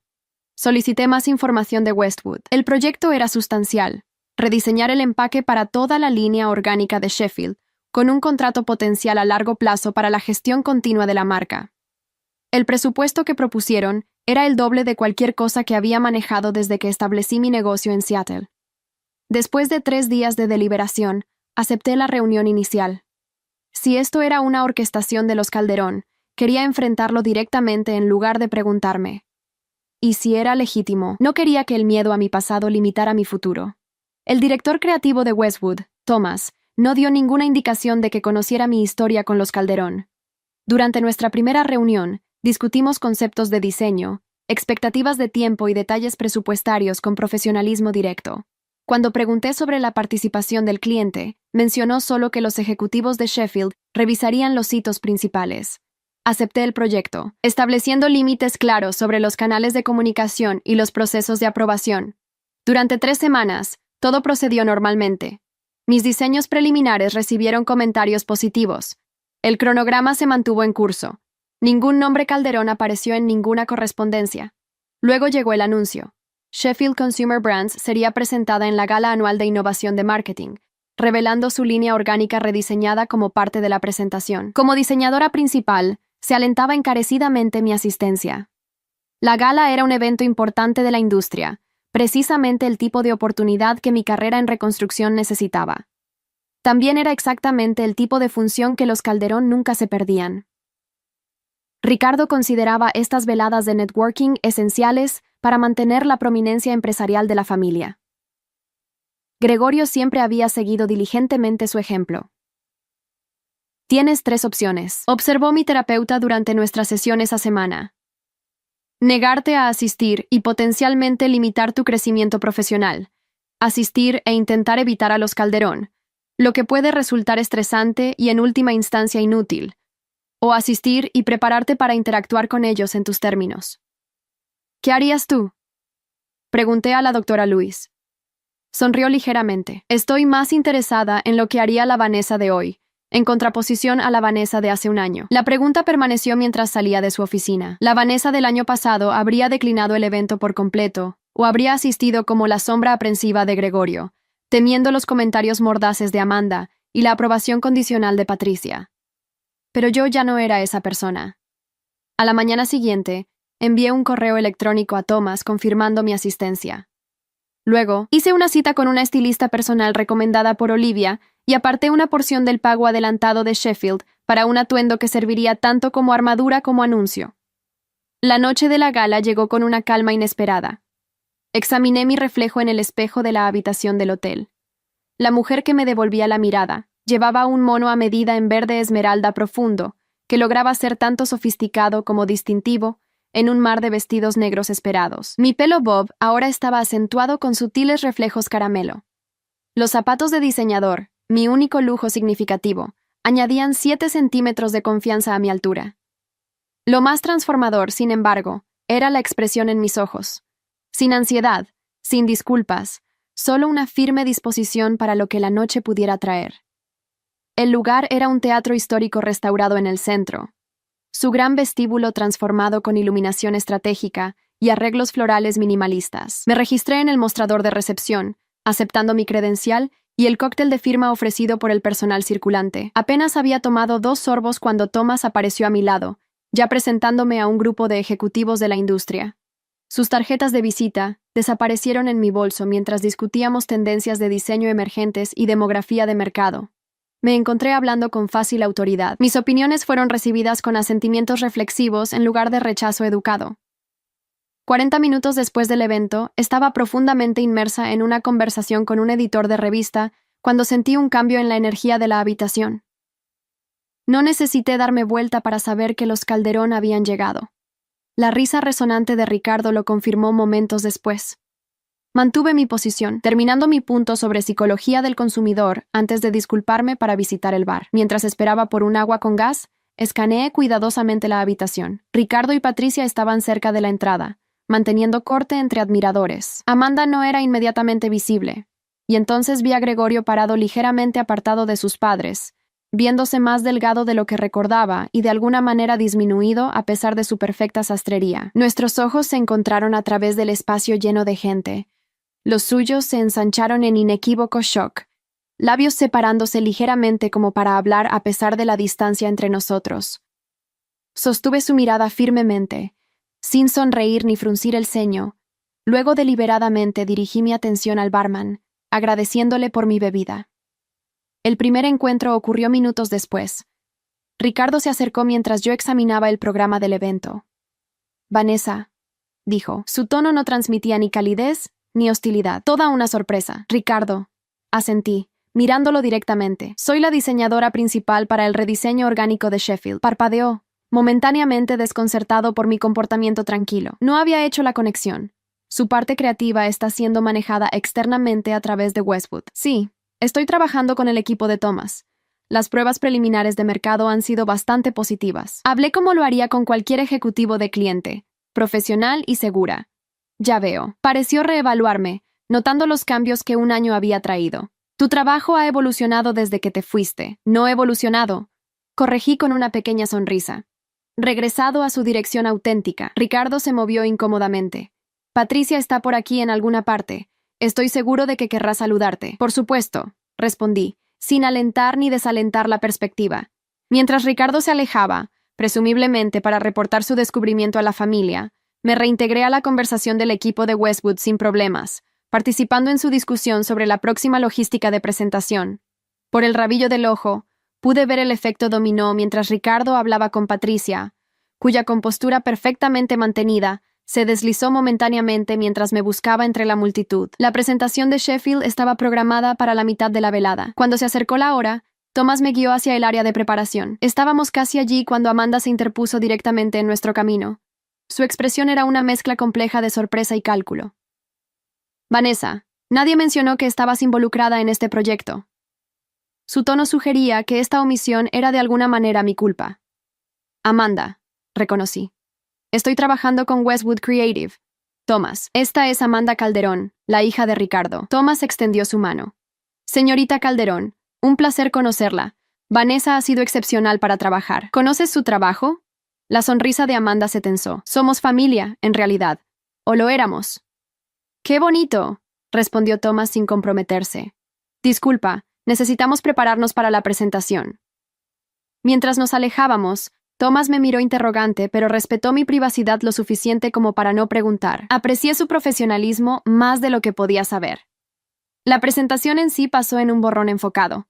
Solicité más información de Westwood. El proyecto era sustancial: rediseñar el empaque para toda la línea orgánica de Sheffield, con un contrato potencial a largo plazo para la gestión continua de la marca. El presupuesto que propusieron era el doble de cualquier cosa que había manejado desde que establecí mi negocio en Seattle. Después de 3 días de deliberación, acepté la reunión inicial. Si esto era una orquestación de los Calderón, quería enfrentarlo directamente en lugar de preguntarme. Y si era legítimo, no quería que el miedo a mi pasado limitara mi futuro. El director creativo de Westwood, Thomas, no dio ninguna indicación de que conociera mi historia con los Calderón. Durante nuestra primera reunión, discutimos conceptos de diseño, expectativas de tiempo y detalles presupuestarios con profesionalismo directo. Cuando pregunté sobre la participación del cliente, mencionó solo que los ejecutivos de Sheffield revisarían los hitos principales. Acepté el proyecto, estableciendo límites claros sobre los canales de comunicación y los procesos de aprobación. Durante 3 semanas, todo procedió normalmente. Mis diseños preliminares recibieron comentarios positivos. El cronograma se mantuvo en curso. Ningún nombre Calderón apareció en ninguna correspondencia. Luego llegó el anuncio. Sheffield Consumer Brands sería presentada en la Gala Anual de Innovación de Marketing, revelando su línea orgánica rediseñada como parte de la presentación. Como diseñadora principal, se alentaba encarecidamente mi asistencia. La gala era un evento importante de la industria, precisamente el tipo de oportunidad que mi carrera en reconstrucción necesitaba. También era exactamente el tipo de función que los Calderón nunca se perdían. Ricardo consideraba estas veladas de networking esenciales para mantener la prominencia empresarial de la familia. Gregorio siempre había seguido diligentemente su ejemplo. Tienes 3 opciones, observó mi terapeuta durante nuestras sesiones a semana. Negarte a asistir y potencialmente limitar tu crecimiento profesional. Asistir e intentar evitar a los Calderón, lo que puede resultar estresante y en última instancia inútil. O asistir y prepararte para interactuar con ellos en tus términos. ¿Qué harías tú? Pregunté a la doctora Luis. Sonrió ligeramente. Estoy más interesada en lo que haría la Vanessa de hoy, en contraposición a la Vanessa de hace un año. La pregunta permaneció mientras salía de su oficina. La Vanessa del año pasado habría declinado el evento por completo, o habría asistido como la sombra aprensiva de Gregorio, temiendo los comentarios mordaces de Amanda y la aprobación condicional de Patricia. Pero yo ya no era esa persona. A la mañana siguiente, envié un correo electrónico a Thomas confirmando mi asistencia. Luego, hice una cita con una estilista personal recomendada por Olivia y aparté una porción del pago adelantado de Sheffield para un atuendo que serviría tanto como armadura como anuncio. La noche de la gala llegó con una calma inesperada. Examiné mi reflejo en el espejo de la habitación del hotel. La mujer que me devolvía la mirada llevaba un mono a medida en verde esmeralda profundo, que lograba ser tanto sofisticado como distintivo en un mar de vestidos negros esperados. Mi pelo bob ahora estaba acentuado con sutiles reflejos caramelo. Los zapatos de diseñador, mi único lujo significativo, añadían 7 centímetros de confianza a mi altura. Lo más transformador, sin embargo, era la expresión en mis ojos. Sin ansiedad, sin disculpas, solo una firme disposición para lo que la noche pudiera traer. El lugar era un teatro histórico restaurado en el centro. Su gran vestíbulo transformado con iluminación estratégica y arreglos florales minimalistas. Me registré en el mostrador de recepción, aceptando mi credencial y el cóctel de firma ofrecido por el personal circulante. Apenas había tomado 2 sorbos cuando Thomas apareció a mi lado, ya presentándome a un grupo de ejecutivos de la industria. Sus tarjetas de visita desaparecieron en mi bolso mientras discutíamos tendencias de diseño emergentes y demografía de mercado. Me encontré hablando con fácil autoridad. Mis opiniones fueron recibidas con asentimientos reflexivos en lugar de rechazo educado. 40 minutos después del evento, estaba profundamente inmersa en una conversación con un editor de revista cuando sentí un cambio en la energía de la habitación. No necesité darme vuelta para saber que los Calderón habían llegado. La risa resonante de Ricardo lo confirmó momentos después. Mantuve mi posición, terminando mi punto sobre psicología del consumidor antes de disculparme para visitar el bar. Mientras esperaba por un agua con gas, escaneé cuidadosamente la habitación. Ricardo y Patricia estaban cerca de la entrada, manteniendo corte entre admiradores. Amanda no era inmediatamente visible, y entonces vi a Gregorio parado ligeramente apartado de sus padres, viéndose más delgado de lo que recordaba y de alguna manera disminuido a pesar de su perfecta sastrería. Nuestros ojos se encontraron a través del espacio lleno de gente. Los suyos se ensancharon en inequívoco shock, labios separándose ligeramente como para hablar a pesar de la distancia entre nosotros. Sostuve su mirada firmemente, sin sonreír ni fruncir el ceño. Luego deliberadamente dirigí mi atención al barman, agradeciéndole por mi bebida. El primer encuentro ocurrió minutos después. Ricardo se acercó mientras yo examinaba el programa del evento. Vanessa, dijo. Su tono no transmitía ni calidez ni hostilidad. Toda una sorpresa. Ricardo, asentí, mirándolo directamente. Soy la diseñadora principal para el rediseño orgánico de Sheffield. Parpadeó, momentáneamente desconcertado por mi comportamiento tranquilo. No había hecho la conexión. Su parte creativa está siendo manejada externamente a través de Westwood. Sí, estoy trabajando con el equipo de Thomas. Las pruebas preliminares de mercado han sido bastante positivas. Hablé como lo haría con cualquier ejecutivo de cliente, profesional y segura. Ya veo. Pareció reevaluarme, notando los cambios que un año había traído. Tu trabajo ha evolucionado desde que te fuiste. No evolucionado. Corregí con una pequeña sonrisa. regresado a su dirección auténtica. Ricardo se movió incómodamente. Patricia está por aquí en alguna parte. Estoy seguro de que querrá saludarte. Por supuesto, respondí, sin alentar ni desalentar la perspectiva. Mientras Ricardo se alejaba, presumiblemente para reportar su descubrimiento a la familia, me reintegré a la conversación del equipo de Westwood sin problemas, participando en su discusión sobre la próxima logística de presentación. Por el rabillo del ojo, pude ver el efecto dominó mientras Ricardo hablaba con Patricia, cuya compostura perfectamente mantenida se deslizó momentáneamente mientras me buscaba entre la multitud. La presentación de Sheffield estaba programada para la mitad de la velada. Cuando se acercó la hora, Thomas me guió hacia el área de preparación. Estábamos casi allí cuando Amanda se interpuso directamente en nuestro camino. Su expresión era una mezcla compleja de sorpresa y cálculo. Vanessa, nadie mencionó que estabas involucrada en este proyecto. Su tono sugería que esta omisión era de alguna manera mi culpa. Amanda, reconocí. Estoy trabajando con Westwood Creative. Thomas, esta es Amanda Calderón, la hija de Ricardo. Thomas extendió su mano. Señorita Calderón, un placer conocerla. Vanessa ha sido excepcional para trabajar. ¿Conoces su trabajo? La sonrisa de Amanda se tensó. Somos familia, en realidad. ¿O lo éramos? ¡Qué bonito!, respondió Thomas sin comprometerse. Disculpa, necesitamos prepararnos para la presentación. Mientras nos alejábamos, Thomas me miró interrogante, pero respetó mi privacidad lo suficiente como para no preguntar. Aprecié su profesionalismo más de lo que podía saber. La presentación en sí pasó en un borrón enfocado.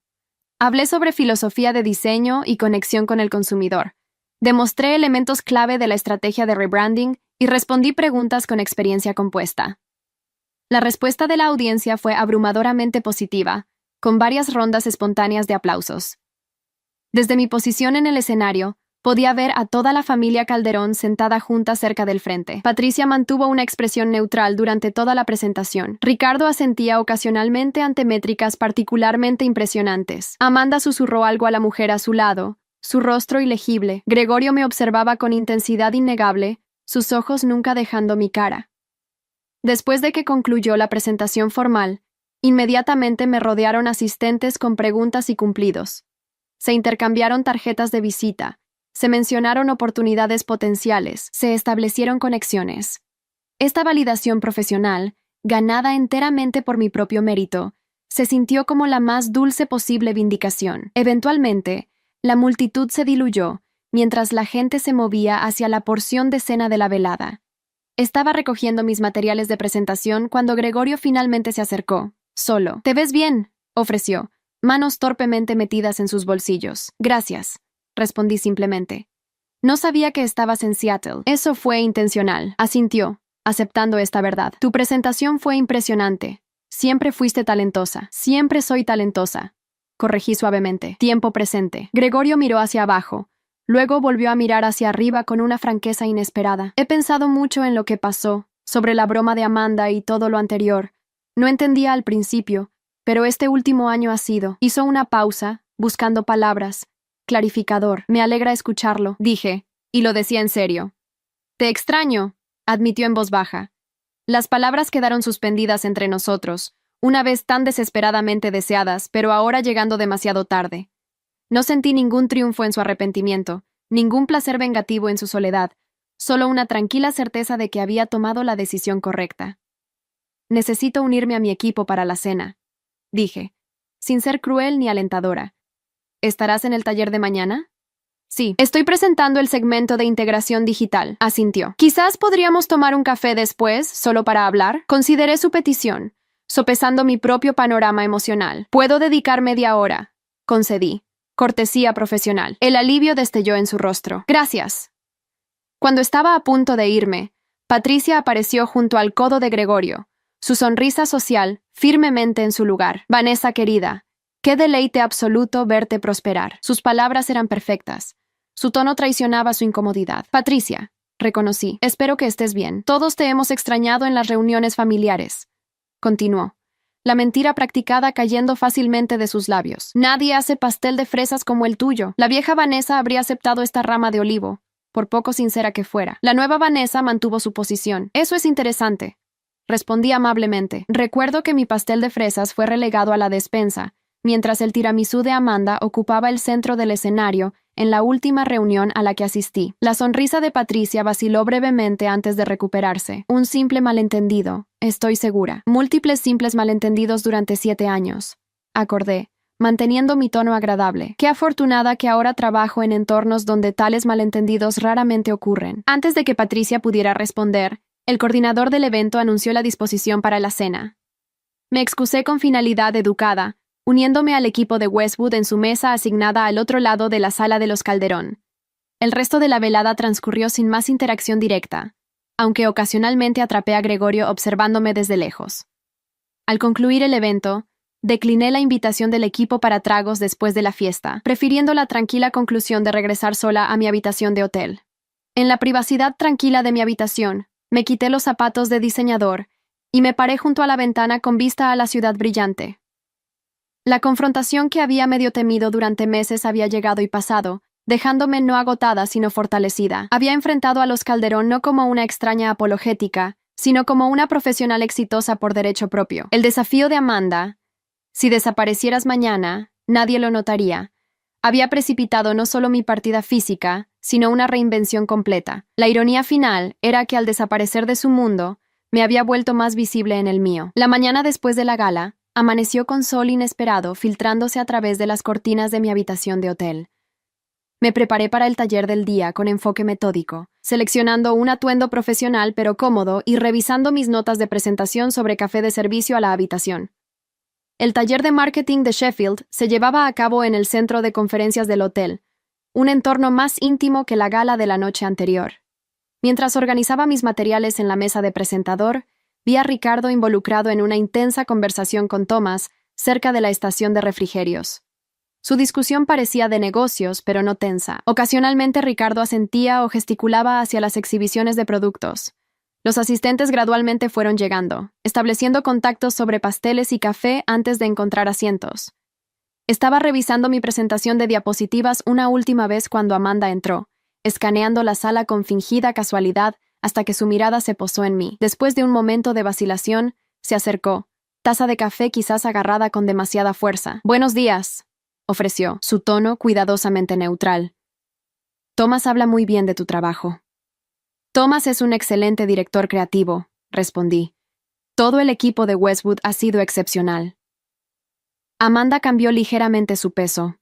Hablé sobre filosofía de diseño y conexión con el consumidor. Demostré elementos clave de la estrategia de rebranding y respondí preguntas con experiencia compuesta. La respuesta de la audiencia fue abrumadoramente positiva, con varias rondas espontáneas de aplausos. Desde mi posición en el escenario, podía ver a toda la familia Calderón sentada junta cerca del frente. Patricia mantuvo una expresión neutral durante toda la presentación. Ricardo asentía ocasionalmente ante métricas particularmente impresionantes. Amanda susurró algo a la mujer a su lado, su rostro ilegible. Gregorio me observaba con intensidad innegable, sus ojos nunca dejando mi cara. Después de que concluyó la presentación formal, inmediatamente me rodearon asistentes con preguntas y cumplidos. Se intercambiaron tarjetas de visita. Se mencionaron oportunidades potenciales, se establecieron conexiones. Esta validación profesional, ganada enteramente por mi propio mérito, se sintió como la más dulce posible vindicación. Eventualmente, la multitud se diluyó, mientras la gente se movía hacia la porción de cena de la velada. Estaba recogiendo mis materiales de presentación cuando Gregorio finalmente se acercó, solo. «¿Te ves bien?», ofreció, manos torpemente metidas en sus bolsillos. «Gracias», respondí simplemente. «No sabía que estabas en Seattle». «Eso fue intencional», asintió, aceptando esta verdad. «Tu presentación fue impresionante. Siempre fuiste talentosa». «Siempre soy talentosa», corregí suavemente. Tiempo presente. Gregorio miró hacia abajo. Luego volvió a mirar hacia arriba con una franqueza inesperada. «He pensado mucho en lo que pasó, sobre la broma de Amanda y todo lo anterior. No entendía al principio, pero este último año ha sido». Hizo una pausa, buscando palabras. «Clarificador. Me alegra escucharlo», dije, y lo decía en serio. «Te extraño», admitió en voz baja. Las palabras quedaron suspendidas entre nosotros, una vez tan desesperadamente deseadas, pero ahora llegando demasiado tarde. No sentí ningún triunfo en su arrepentimiento, ningún placer vengativo en su soledad, solo una tranquila certeza de que había tomado la decisión correcta. «Necesito unirme a mi equipo para la cena», dije, sin ser cruel ni alentadora. «¿Estarás en el taller de mañana?» «Sí, estoy presentando el segmento de integración digital», asintió. «Quizás podríamos tomar un café después, solo para hablar». Consideré su petición, sopesando mi propio panorama emocional. «Puedo dedicar media hora», concedí. Cortesía profesional. El alivio destelló en su rostro. «Gracias». Cuando estaba a punto de irme, Patricia apareció junto al codo de Gregorio, su sonrisa social firmemente en su lugar. «Vanessa querida, qué deleite absoluto verte prosperar». Sus palabras eran perfectas. Su tono traicionaba su incomodidad. «Patricia», reconocí, «espero que estés bien. Todos te hemos extrañado en las reuniones familiares», continuó, la mentira practicada cayendo fácilmente de sus labios. «Nadie hace pastel de fresas como el tuyo». La vieja Vanessa habría aceptado esta rama de olivo, por poco sincera que fuera. La nueva Vanessa mantuvo su posición. «Eso es interesante», respondí amablemente. «Recuerdo que mi pastel de fresas fue relegado a la despensa, mientras el tiramisú de Amanda ocupaba el centro del escenario en la última reunión a la que asistí. La sonrisa de Patricia vaciló brevemente antes de recuperarse. Un simple malentendido, estoy segura. Múltiples simples malentendidos durante 7 años. Acordé, manteniendo mi tono agradable. Qué afortunada que ahora trabajo en entornos donde tales malentendidos raramente ocurren. Antes de que Patricia pudiera responder, el coordinador del evento anunció la disposición para la cena. Me excusé con finalidad educada, uniéndome al equipo de Westwood en su mesa asignada al otro lado de la sala de los Calderón. El resto de la velada transcurrió sin más interacción directa, aunque ocasionalmente atrapé a Gregorio observándome desde lejos. Al concluir el evento, decliné la invitación del equipo para tragos después de la fiesta, prefiriendo la tranquila conclusión de regresar sola a mi habitación de hotel. En la privacidad tranquila de mi habitación, me quité los zapatos de diseñador y me paré junto a la ventana con vista a la ciudad brillante. La confrontación que había medio temido durante meses había llegado y pasado, dejándome no agotada sino fortalecida. Había enfrentado a los Calderón no como una extraña apologética, sino como una profesional exitosa por derecho propio. El desafío de Amanda, si desaparecieras mañana, nadie lo notaría, había precipitado no solo mi partida física, sino una reinvención completa. La ironía final era que al desaparecer de su mundo, me había vuelto más visible en el mío. La mañana después de la gala, amaneció con sol inesperado filtrándose a través de las cortinas de mi habitación de hotel. Me preparé para el taller del día con enfoque metódico, seleccionando un atuendo profesional pero cómodo y revisando mis notas de presentación sobre café de servicio a la habitación. El taller de marketing de Sheffield se llevaba a cabo en el centro de conferencias del hotel, un entorno más íntimo que la gala de la noche anterior. Mientras organizaba mis materiales en la mesa de presentador, vi a Ricardo involucrado en una intensa conversación con Thomas cerca de la estación de refrigerios. Su discusión parecía de negocios, pero no tensa. Ocasionalmente Ricardo asentía o gesticulaba hacia las exhibiciones de productos. Los asistentes gradualmente fueron llegando, estableciendo contactos sobre pasteles y café antes de encontrar asientos. Estaba revisando mi presentación de diapositivas una última vez cuando Amanda entró, escaneando la sala con fingida casualidad hasta que su mirada se posó en mí. Después de un momento de vacilación, se acercó, taza de café quizás agarrada con demasiada fuerza. «Buenos días», ofreció, su tono cuidadosamente neutral. «Thomas habla muy bien de tu trabajo». «Thomas es un excelente director creativo», respondí. «Todo el equipo de Westwood ha sido excepcional». Amanda cambió ligeramente su peso.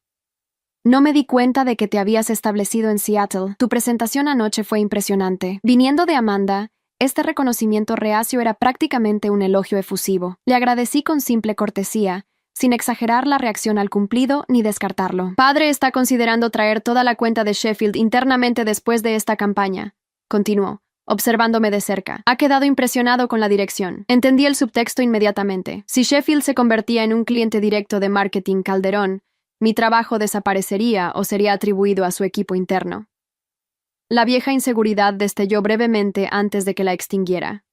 «No me di cuenta de que te habías establecido en Seattle. Tu presentación anoche fue impresionante». Viniendo de Amanda, este reconocimiento reacio era prácticamente un elogio efusivo. Le agradecí con simple cortesía, sin exagerar la reacción al cumplido ni descartarlo. «Padre está considerando traer toda la cuenta de Sheffield internamente después de esta campaña», continuó, observándome de cerca. «Ha quedado impresionado con la dirección». Entendí el subtexto inmediatamente. Si Sheffield se convertía en un cliente directo de marketing Calderón, mi trabajo desaparecería o sería atribuido a su equipo interno. La vieja inseguridad destelló brevemente antes de que la extinguiera.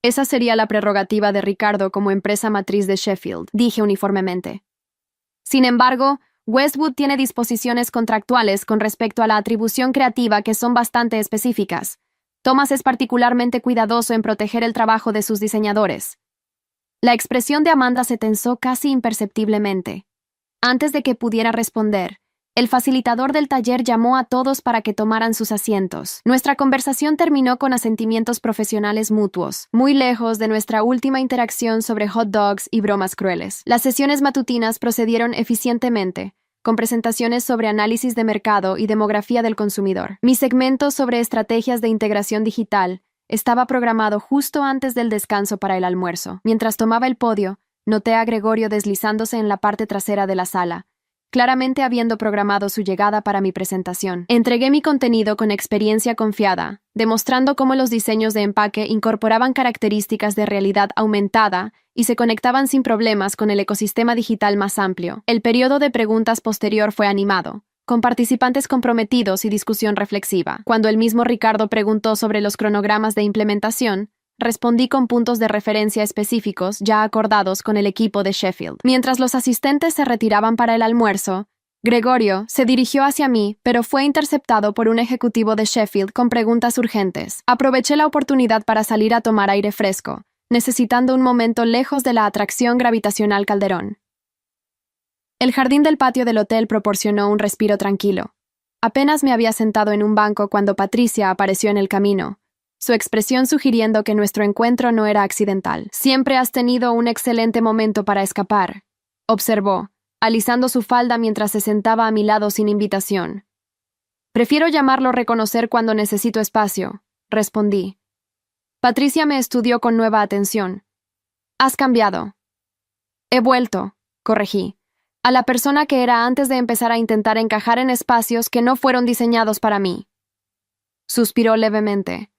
«Esa sería la prerrogativa de Ricardo como empresa matriz de Sheffield», dije uniformemente. «Sin embargo, Westwood tiene disposiciones contractuales con respecto a la atribución creativa que son bastante específicas. Thomas es particularmente cuidadoso en proteger el trabajo de sus diseñadores». La expresión de Amanda se tensó casi imperceptiblemente. Antes de que pudiera responder, el facilitador del taller llamó a todos para que tomaran sus asientos. Nuestra conversación terminó con asentimientos profesionales mutuos, muy lejos de nuestra última interacción sobre hot dogs y bromas crueles. Las sesiones matutinas procedieron eficientemente, con presentaciones sobre análisis de mercado y demografía del consumidor. Mi segmento sobre estrategias de integración digital estaba programado justo antes del descanso para el almuerzo. Mientras tomaba el podio, noté a Gregorio deslizándose en la parte trasera de la sala, claramente habiendo programado su llegada para mi presentación. Entregué mi contenido con experiencia confiada, demostrando cómo los diseños de empaque incorporaban características de realidad aumentada y se conectaban sin problemas con el ecosistema digital más amplio. El periodo de preguntas posterior fue animado, con participantes comprometidos y discusión reflexiva. Cuando el mismo Ricardo preguntó sobre los cronogramas de implementación, respondí con puntos de referencia específicos ya acordados con el equipo de Sheffield. Mientras los asistentes se retiraban para el almuerzo, Gregorio se dirigió hacia mí, pero fue interceptado por un ejecutivo de Sheffield con preguntas urgentes. Aproveché la oportunidad para salir a tomar aire fresco, necesitando un momento lejos de la atracción gravitacional Calderón. El jardín del patio del hotel proporcionó un respiro tranquilo. Apenas me había sentado en un banco cuando Patricia apareció en el camino, su expresión sugiriendo que nuestro encuentro no era accidental. «Siempre has tenido un excelente momento para escapar», observó, alisando su falda mientras se sentaba a mi lado sin invitación. «Prefiero llamarlo reconocer cuando necesito espacio», respondí. Patricia me estudió con nueva atención. «Has cambiado». «He vuelto», corregí, «a la persona que era antes de empezar a intentar encajar en espacios que no fueron diseñados para mí». Suspiró levemente.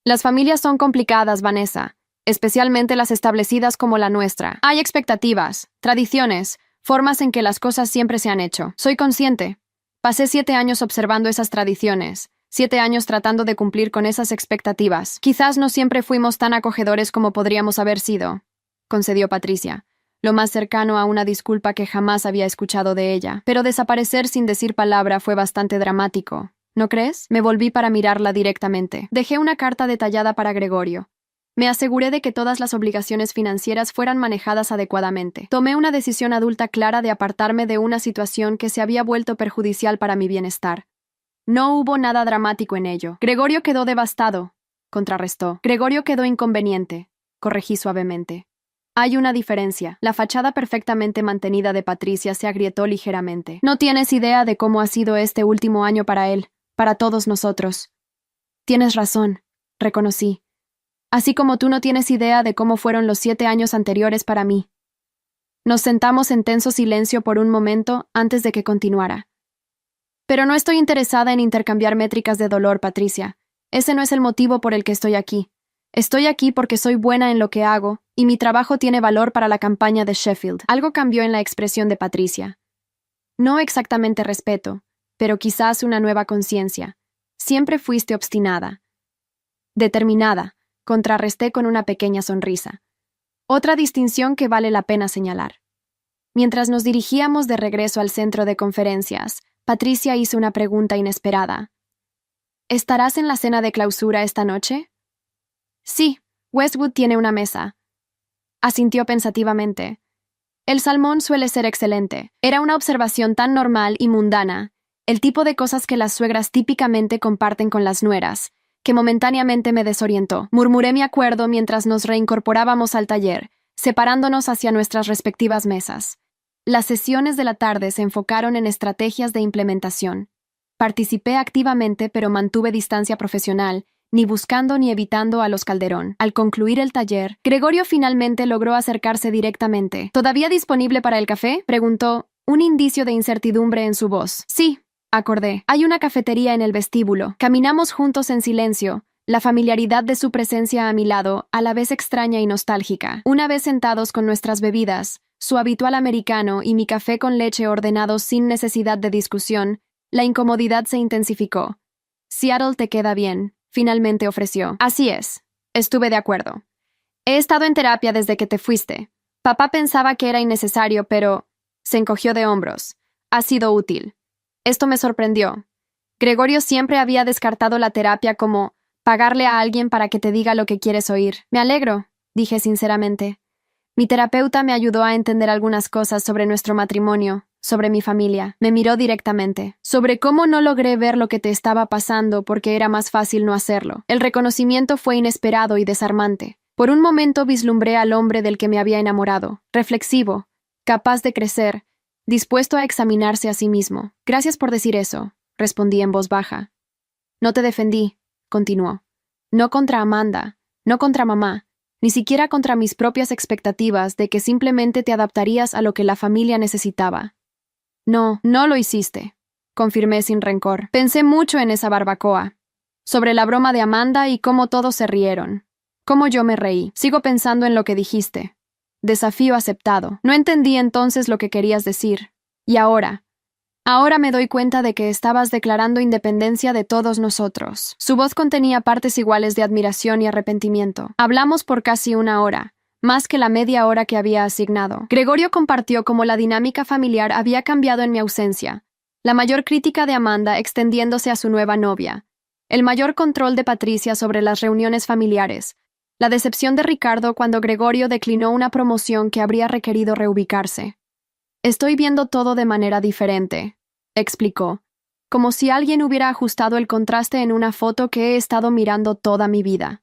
«Las familias son complicadas, Vanessa, especialmente las establecidas como la nuestra. Hay expectativas, tradiciones, formas en que las cosas siempre se han hecho. Soy consciente. Pasé 7 años observando esas tradiciones, 7 años tratando de cumplir con esas expectativas. Quizás no siempre fuimos tan acogedores como podríamos haber sido», concedió Patricia, lo más cercano a una disculpa que jamás había escuchado de ella. «Pero desaparecer sin decir palabra fue bastante dramático. ¿No crees?». Me volví para mirarla directamente. Dejé una carta detallada para Gregorio. Me aseguré de que todas las obligaciones financieras fueran manejadas adecuadamente. Tomé una decisión adulta clara de apartarme de una situación que se había vuelto perjudicial para mi bienestar. No hubo nada dramático en ello. Gregorio quedó devastado, contrarrestó. Gregorio quedó inconveniente, corregí suavemente. Hay una diferencia. La fachada perfectamente mantenida de Patricia se agrietó ligeramente. No tienes idea de cómo ha sido este último año para él, para todos nosotros. Tienes razón, reconocí. Así como tú no tienes idea de cómo fueron los 7 años anteriores para mí. Nos sentamos en tenso silencio por un momento antes de que continuara. Pero no estoy interesada en intercambiar métricas de dolor, Patricia. Ese no es el motivo por el que estoy aquí. Estoy aquí porque soy buena en lo que hago y mi trabajo tiene valor para la campaña de Sheffield. Algo cambió en la expresión de Patricia. No exactamente respeto, pero quizás una nueva conciencia. Siempre fuiste obstinada. Determinada, contrarresté con una pequeña sonrisa. Otra distinción que vale la pena señalar. Mientras nos dirigíamos de regreso al centro de conferencias, Patricia hizo una pregunta inesperada. ¿Estarás en la cena de clausura esta noche? Sí, Westwood tiene una mesa. Asintió pensativamente. El salmón suele ser excelente. Era una observación tan normal y mundana, el tipo de cosas que las suegras típicamente comparten con las nueras, que momentáneamente me desorientó. Murmuré mi acuerdo mientras nos reincorporábamos al taller, separándonos hacia nuestras respectivas mesas. Las sesiones de la tarde se enfocaron en estrategias de implementación. Participé activamente, pero mantuve distancia profesional, ni buscando ni evitando a los Calderón. Al concluir el taller, Gregorio finalmente logró acercarse directamente. ¿Todavía disponible para el café?, preguntó, un indicio de incertidumbre en su voz. Sí, acordé. Hay una cafetería en el vestíbulo. Caminamos juntos en silencio, la familiaridad de su presencia a mi lado, a la vez extraña y nostálgica. Una vez sentados con nuestras bebidas, su habitual americano y mi café con leche ordenados sin necesidad de discusión, la incomodidad se intensificó. «Seattle te queda bien», finalmente ofreció. «Así es. Estuve de acuerdo. He estado en terapia desde que te fuiste. Papá pensaba que era innecesario, pero…» Se encogió de hombros. «Ha sido útil». Esto me sorprendió. Gregorio siempre había descartado la terapia como pagarle a alguien para que te diga lo que quieres oír. «Me alegro», dije sinceramente. Mi terapeuta me ayudó a entender algunas cosas sobre nuestro matrimonio, sobre mi familia. Me miró directamente. Sobre cómo no logré ver lo que te estaba pasando porque era más fácil no hacerlo. El reconocimiento fue inesperado y desarmante. Por un momento vislumbré al hombre del que me había enamorado, reflexivo, capaz de crecer, dispuesto a examinarse a sí mismo. «Gracias por decir eso», respondí en voz baja. «No te defendí», continuó. «No contra Amanda, no contra mamá, ni siquiera contra mis propias expectativas de que simplemente te adaptarías a lo que la familia necesitaba. No, no lo hiciste», confirmé sin rencor. Pensé mucho en esa barbacoa, sobre la broma de Amanda y cómo todos se rieron. Cómo yo me reí. Sigo pensando en lo que dijiste. Desafío aceptado. No entendí entonces lo que querías decir. Y ahora me doy cuenta de que estabas declarando independencia de todos nosotros. Su voz contenía partes iguales de admiración y arrepentimiento. Hablamos por casi 1 hora, más que la media hora que había asignado. Gregorio compartió cómo la dinámica familiar había cambiado en mi ausencia, la mayor crítica de Amanda extendiéndose a su nueva novia, el mayor control de Patricia sobre las reuniones familiares, la decepción de Ricardo cuando Gregorio declinó una promoción que habría requerido reubicarse. Estoy viendo todo de manera diferente, explicó, como si alguien hubiera ajustado el contraste en una foto que he estado mirando toda mi vida.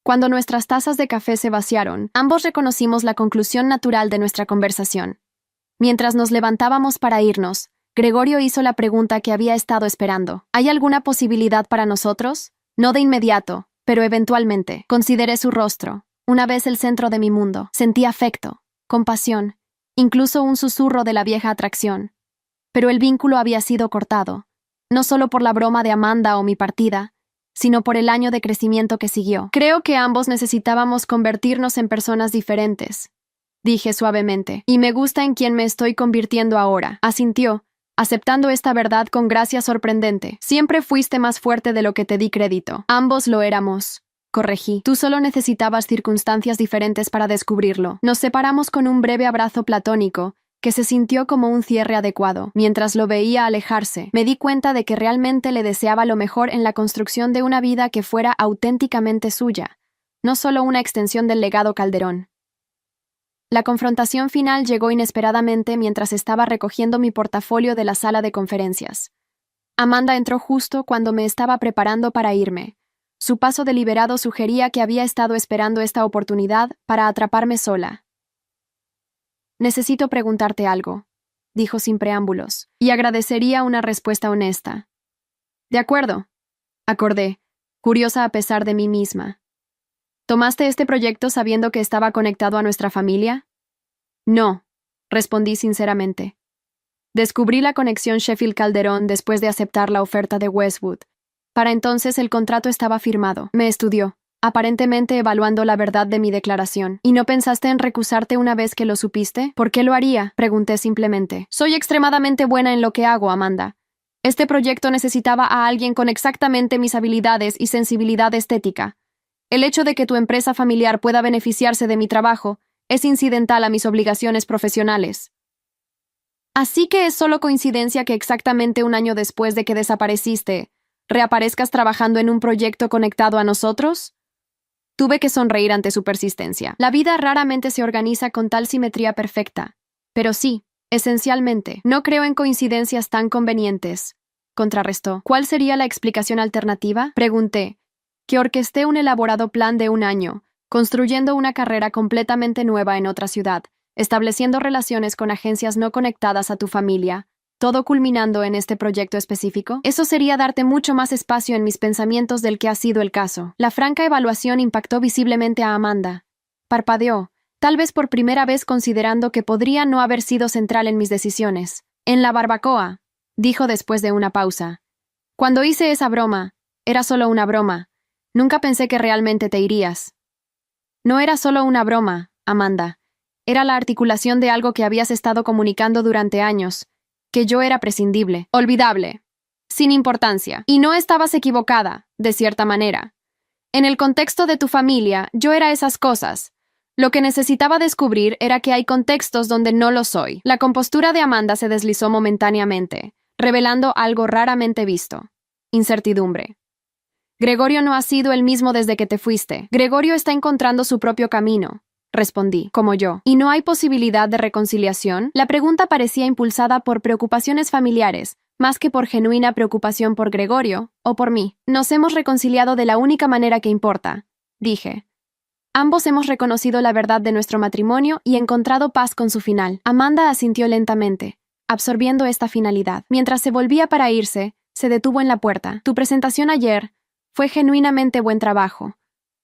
Cuando nuestras tazas de café se vaciaron, ambos reconocimos la conclusión natural de nuestra conversación. Mientras nos levantábamos para irnos, Gregorio hizo la pregunta que había estado esperando. ¿Hay alguna posibilidad para nosotros? No de inmediato, pero eventualmente. Consideré su rostro, una vez el centro de mi mundo. Sentí afecto, compasión, incluso un susurro de la vieja atracción. Pero el vínculo había sido cortado, no solo por la broma de Amanda o mi partida, sino por el año de crecimiento que siguió. Creo que ambos necesitábamos convertirnos en personas diferentes, dije suavemente, y me gusta en quien me estoy convirtiendo ahora. Asintió, aceptando esta verdad con gracia sorprendente. Siempre fuiste más fuerte de lo que te di crédito. Ambos lo éramos, corregí. Tú solo necesitabas circunstancias diferentes para descubrirlo. Nos separamos con un breve abrazo platónico, que se sintió como un cierre adecuado. Mientras lo veía alejarse, me di cuenta de que realmente le deseaba lo mejor en la construcción de una vida que fuera auténticamente suya, no solo una extensión del legado Calderón. La confrontación final llegó inesperadamente mientras estaba recogiendo mi portafolio de la sala de conferencias. Amanda entró justo cuando me estaba preparando para irme. Su paso deliberado sugería que había estado esperando esta oportunidad para atraparme sola. Necesito preguntarte algo, dijo sin preámbulos, y agradecería una respuesta honesta. De acuerdo, acordé, curiosa a pesar de mí misma. ¿Tomaste este proyecto sabiendo que estaba conectado a nuestra familia? No, respondí sinceramente. Descubrí la conexión Sheffield-Calderón después de aceptar la oferta de Westwood. Para entonces el contrato estaba firmado. Me estudió, aparentemente evaluando la verdad de mi declaración. ¿Y no pensaste en recusarte una vez que lo supiste? ¿Por qué lo haría? Pregunté simplemente. Soy extremadamente buena en lo que hago, Amanda. Este proyecto necesitaba a alguien con exactamente mis habilidades y sensibilidad estética. El hecho de que tu empresa familiar pueda beneficiarse de mi trabajo es incidental a mis obligaciones profesionales. Así que es solo coincidencia que exactamente un año después de que desapareciste, reaparezcas trabajando en un proyecto conectado a nosotros? Tuve que sonreír ante su persistencia. La vida raramente se organiza con tal simetría perfecta. Pero sí, esencialmente, no creo en coincidencias tan convenientes, contrarrestó. ¿Cuál sería la explicación alternativa? Pregunté, que orquesté un elaborado plan de un año, construyendo una carrera completamente nueva en otra ciudad, estableciendo relaciones con agencias no conectadas a tu familia, todo culminando en este proyecto específico. Eso sería darte mucho más espacio en mis pensamientos del que ha sido el caso. La franca evaluación impactó visiblemente a Amanda. Parpadeó, tal vez por primera vez considerando que podría no haber sido central en mis decisiones. En la barbacoa, dijo después de una pausa. Cuando hice esa broma, era solo una broma. Nunca pensé que realmente te irías. No era solo una broma, Amanda. Era la articulación de algo que habías estado comunicando durante años, que yo era prescindible, olvidable, sin importancia. Y no estabas equivocada, de cierta manera. En el contexto de tu familia, yo era esas cosas. Lo que necesitaba descubrir era que hay contextos donde no lo soy. La compostura de Amanda se deslizó momentáneamente, revelando algo raramente visto. Incertidumbre. Gregorio no ha sido el mismo desde que te fuiste. Gregorio está encontrando su propio camino, respondí, como yo. ¿Y no hay posibilidad de reconciliación? La pregunta parecía impulsada por preocupaciones familiares, más que por genuina preocupación por Gregorio o por mí. Nos hemos reconciliado de la única manera que importa, dije. Ambos hemos reconocido la verdad de nuestro matrimonio y encontrado paz con su final. Amanda asintió lentamente, absorbiendo esta finalidad. Mientras se volvía para irse, se detuvo en la puerta. Tu presentación ayer fue genuinamente buen trabajo.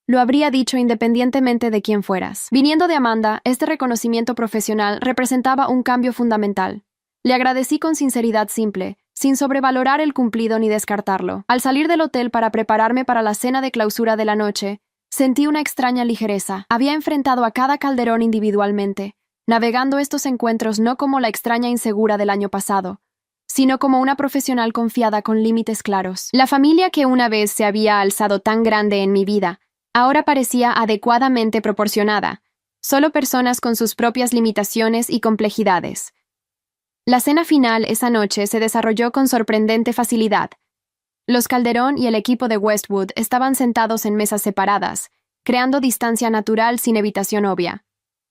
Lo habría dicho independientemente de quién fueras. Viniendo de Amanda, este reconocimiento profesional representaba un cambio fundamental. Le agradecí con sinceridad simple, sin sobrevalorar el cumplido ni descartarlo. Al salir del hotel para prepararme para la cena de clausura de la noche, sentí una extraña ligereza. Había enfrentado a cada Calderón individualmente, navegando estos encuentros no como la extraña insegura del año pasado, sino como una profesional confiada con límites claros. La familia que una vez se había alzado tan grande en mi vida, ahora parecía adecuadamente proporcionada, solo personas con sus propias limitaciones y complejidades. La cena final esa noche se desarrolló con sorprendente facilidad. Los Calderón y el equipo de Westwood estaban sentados en mesas separadas, creando distancia natural sin evitación obvia.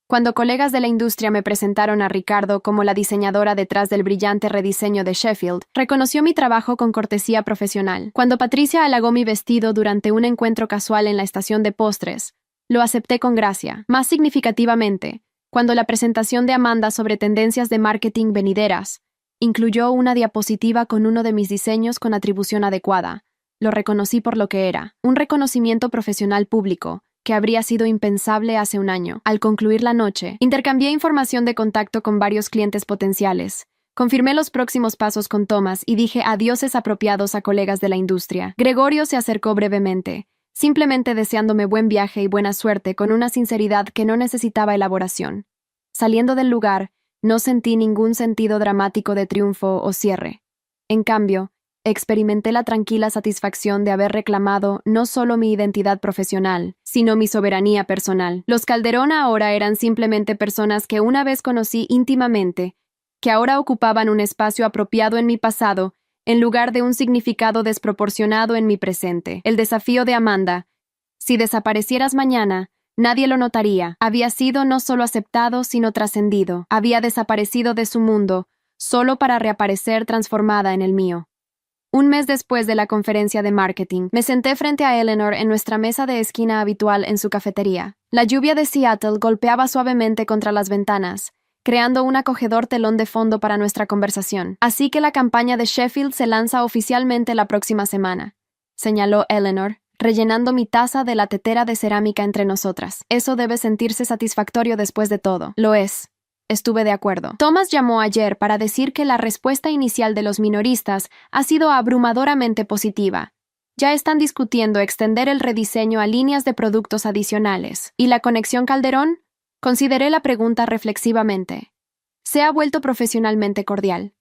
Cuando colegas de la industria me presentaron a Ricardo como la diseñadora detrás del brillante rediseño de Sheffield, reconoció mi trabajo con cortesía profesional. Cuando Patricia halagó mi vestido durante un encuentro casual en la estación de postres, lo acepté con gracia. Más significativamente, cuando la presentación de Amanda sobre tendencias de marketing venideras incluyó una diapositiva con uno de mis diseños con atribución adecuada, lo reconocí por lo que era, un reconocimiento profesional público, que habría sido impensable hace un año. Al concluir la noche, intercambié información de contacto con varios clientes potenciales. Confirmé los próximos pasos con Thomas y dije adioses apropiados a colegas de la industria. Gregorio se acercó brevemente, simplemente deseándome buen viaje y buena suerte con una sinceridad que no necesitaba elaboración. Saliendo del lugar, no sentí ningún sentido dramático de triunfo o cierre. En cambio, experimenté la tranquila satisfacción de haber reclamado no solo mi identidad profesional, sino mi soberanía personal. Los Calderón ahora eran simplemente personas que una vez conocí íntimamente, que ahora ocupaban un espacio apropiado en mi pasado, en lugar de un significado desproporcionado en mi presente. El desafío de Amanda, si desaparecieras mañana, nadie lo notaría, había sido no solo aceptado, sino trascendido. Había desaparecido de su mundo, solo para reaparecer transformada en el mío. Un mes después de la conferencia de marketing, me senté frente a Eleanor en nuestra mesa de esquina habitual en su cafetería. La lluvia de Seattle golpeaba suavemente contra las ventanas, creando un acogedor telón de fondo para nuestra conversación. Así que la campaña de Sheffield se lanza oficialmente la próxima semana, señaló Eleanor, rellenando mi taza de la tetera de cerámica entre nosotras. Eso debe sentirse satisfactorio después de todo. Lo es. Estuve de acuerdo. Thomas llamó ayer para decir que la respuesta inicial de los minoristas ha sido abrumadoramente positiva. Ya están discutiendo extender el rediseño a líneas de productos adicionales. ¿Y la conexión Calderón? Consideré la pregunta reflexivamente. Se ha vuelto profesionalmente cordial.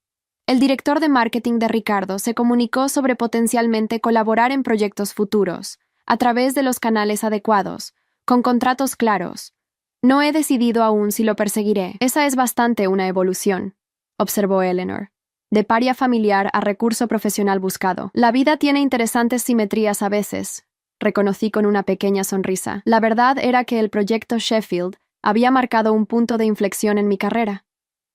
El director de marketing de Ricardo se comunicó sobre potencialmente colaborar en proyectos futuros, a través de los canales adecuados, con contratos claros. No he decidido aún si lo perseguiré. Esa es bastante una evolución, observó Eleanor. De paria familiar a recurso profesional buscado. La vida tiene interesantes simetrías a veces, reconocí con una pequeña sonrisa. La verdad era que el proyecto Sheffield había marcado un punto de inflexión en mi carrera.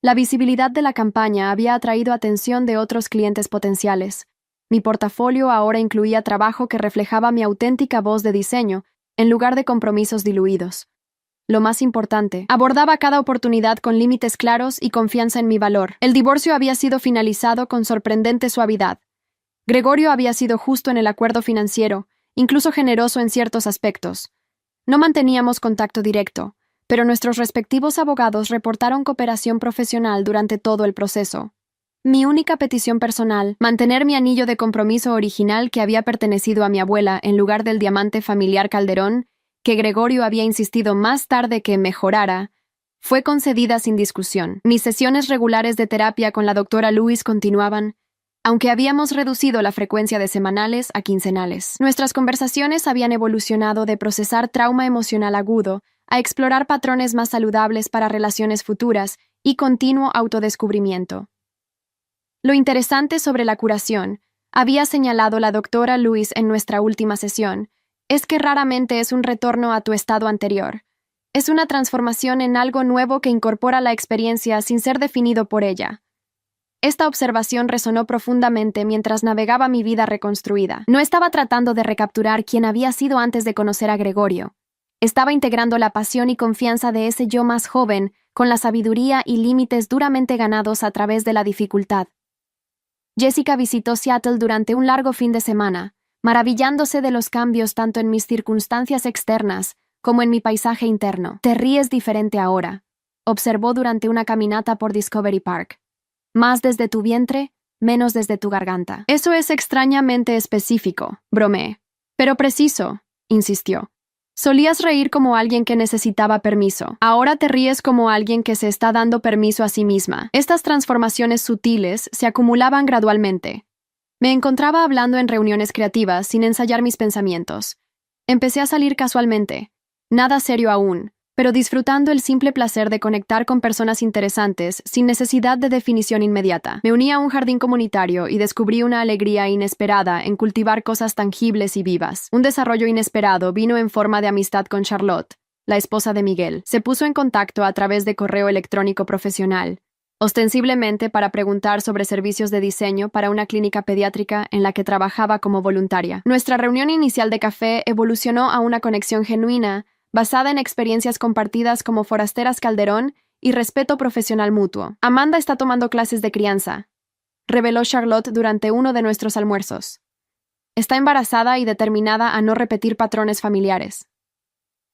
La visibilidad de la campaña había atraído atención de otros clientes potenciales. Mi portafolio ahora incluía trabajo que reflejaba mi auténtica voz de diseño, en lugar de compromisos diluidos. Lo más importante, abordaba cada oportunidad con límites claros y confianza en mi valor. El divorcio había sido finalizado con sorprendente suavidad. Gregorio había sido justo en el acuerdo financiero, incluso generoso en ciertos aspectos. No manteníamos contacto directo, pero nuestros respectivos abogados reportaron cooperación profesional durante todo el proceso. Mi única petición personal, mantener mi anillo de compromiso original que había pertenecido a mi abuela en lugar del diamante familiar Calderón, que Gregorio había insistido más tarde que mejorara, fue concedida sin discusión. Mis sesiones regulares de terapia con la doctora Lewis continuaban, aunque habíamos reducido la frecuencia de semanales a quincenales. Nuestras conversaciones habían evolucionado de procesar trauma emocional agudo a explorar patrones más saludables para relaciones futuras y continuo autodescubrimiento. Lo interesante sobre la curación, había señalado la doctora Lewis en nuestra última sesión, es que raramente es un retorno a tu estado anterior. Es una transformación en algo nuevo que incorpora la experiencia sin ser definido por ella. Esta observación resonó profundamente mientras navegaba mi vida reconstruida. No estaba tratando de recapturar quién había sido antes de conocer a Gregorio. Estaba integrando la pasión y confianza de ese yo más joven con la sabiduría y límites duramente ganados a través de la dificultad. Jessica visitó Seattle durante un largo fin de semana, maravillándose de los cambios tanto en mis circunstancias externas como en mi paisaje interno. Te ríes diferente ahora, observó durante una caminata por Discovery Park. Más desde tu vientre, menos desde tu garganta. Eso es extrañamente específico, bromeé. Pero preciso, insistió. Solías reír como alguien que necesitaba permiso. Ahora te ríes como alguien que se está dando permiso a sí misma. Estas transformaciones sutiles se acumulaban gradualmente. Me encontraba hablando en reuniones creativas sin ensayar mis pensamientos. Empecé a salir casualmente. Nada serio aún, pero disfrutando el simple placer de conectar con personas interesantes sin necesidad de definición inmediata. Me uní a un jardín comunitario y descubrí una alegría inesperada en cultivar cosas tangibles y vivas. Un desarrollo inesperado vino en forma de amistad con Charlotte, la esposa de Miguel, se puso en contacto a través de correo electrónico profesional, ostensiblemente para preguntar sobre servicios de diseño para una clínica pediátrica en la que trabajaba como voluntaria. Nuestra reunión inicial de café evolucionó a una conexión genuina, basada en experiencias compartidas como forasteras Calderón y respeto profesional mutuo. Amanda está tomando clases de crianza, reveló Charlotte durante uno de nuestros almuerzos. Está embarazada y determinada a no repetir patrones familiares.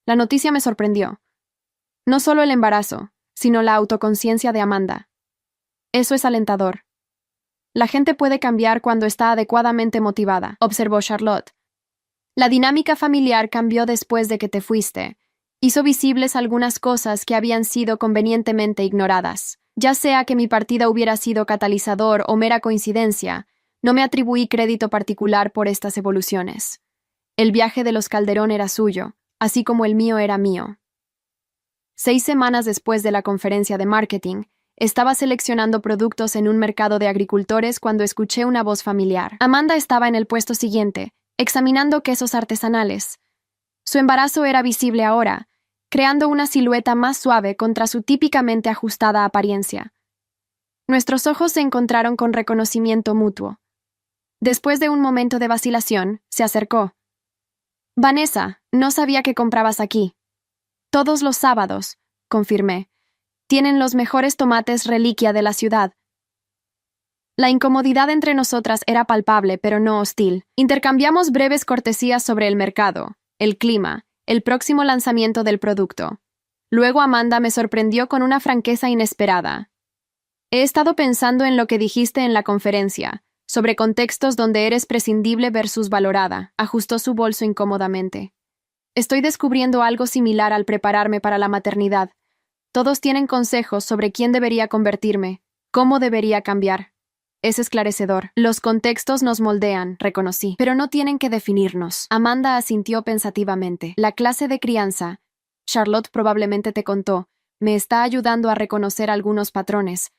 La noticia me sorprendió. No solo el embarazo, sino la autoconciencia de Amanda. Eso es alentador. La gente puede cambiar cuando está adecuadamente motivada, observó Charlotte. La dinámica familiar cambió después de que te fuiste. Hizo visibles algunas cosas que habían sido convenientemente ignoradas. Ya sea que mi partida hubiera sido catalizador o mera coincidencia, no me atribuí crédito particular por estas evoluciones. El viaje de los Calderón era suyo, así como el mío era mío. 6 semanas después de la conferencia de marketing, estaba seleccionando productos en un mercado de agricultores cuando escuché una voz familiar. Amanda estaba en el puesto siguiente, examinando quesos artesanales. Su embarazo era visible ahora, creando una silueta más suave contra su típicamente ajustada apariencia. Nuestros ojos se encontraron con reconocimiento mutuo. Después de un momento de vacilación, se acercó. «Vanessa, no sabía que comprabas aquí». «Todos los sábados», confirmé. «Tienen los mejores tomates reliquia de la ciudad». La incomodidad entre nosotras era palpable, pero no hostil. Intercambiamos breves cortesías sobre el mercado, el clima, el próximo lanzamiento del producto. Luego Amanda me sorprendió con una franqueza inesperada. «He estado pensando en lo que dijiste en la conferencia, sobre contextos donde eres prescindible versus valorada», ajustó su bolso incómodamente. «Estoy descubriendo algo similar al prepararme para la maternidad. Todos tienen consejos sobre quién debería convertirme, cómo debería cambiar. Es esclarecedor. Los contextos nos moldean, reconocí, pero no tienen que definirnos». Amanda asintió pensativamente. «La clase de crianza, Charlotte probablemente te contó, me está ayudando a reconocer algunos patrones,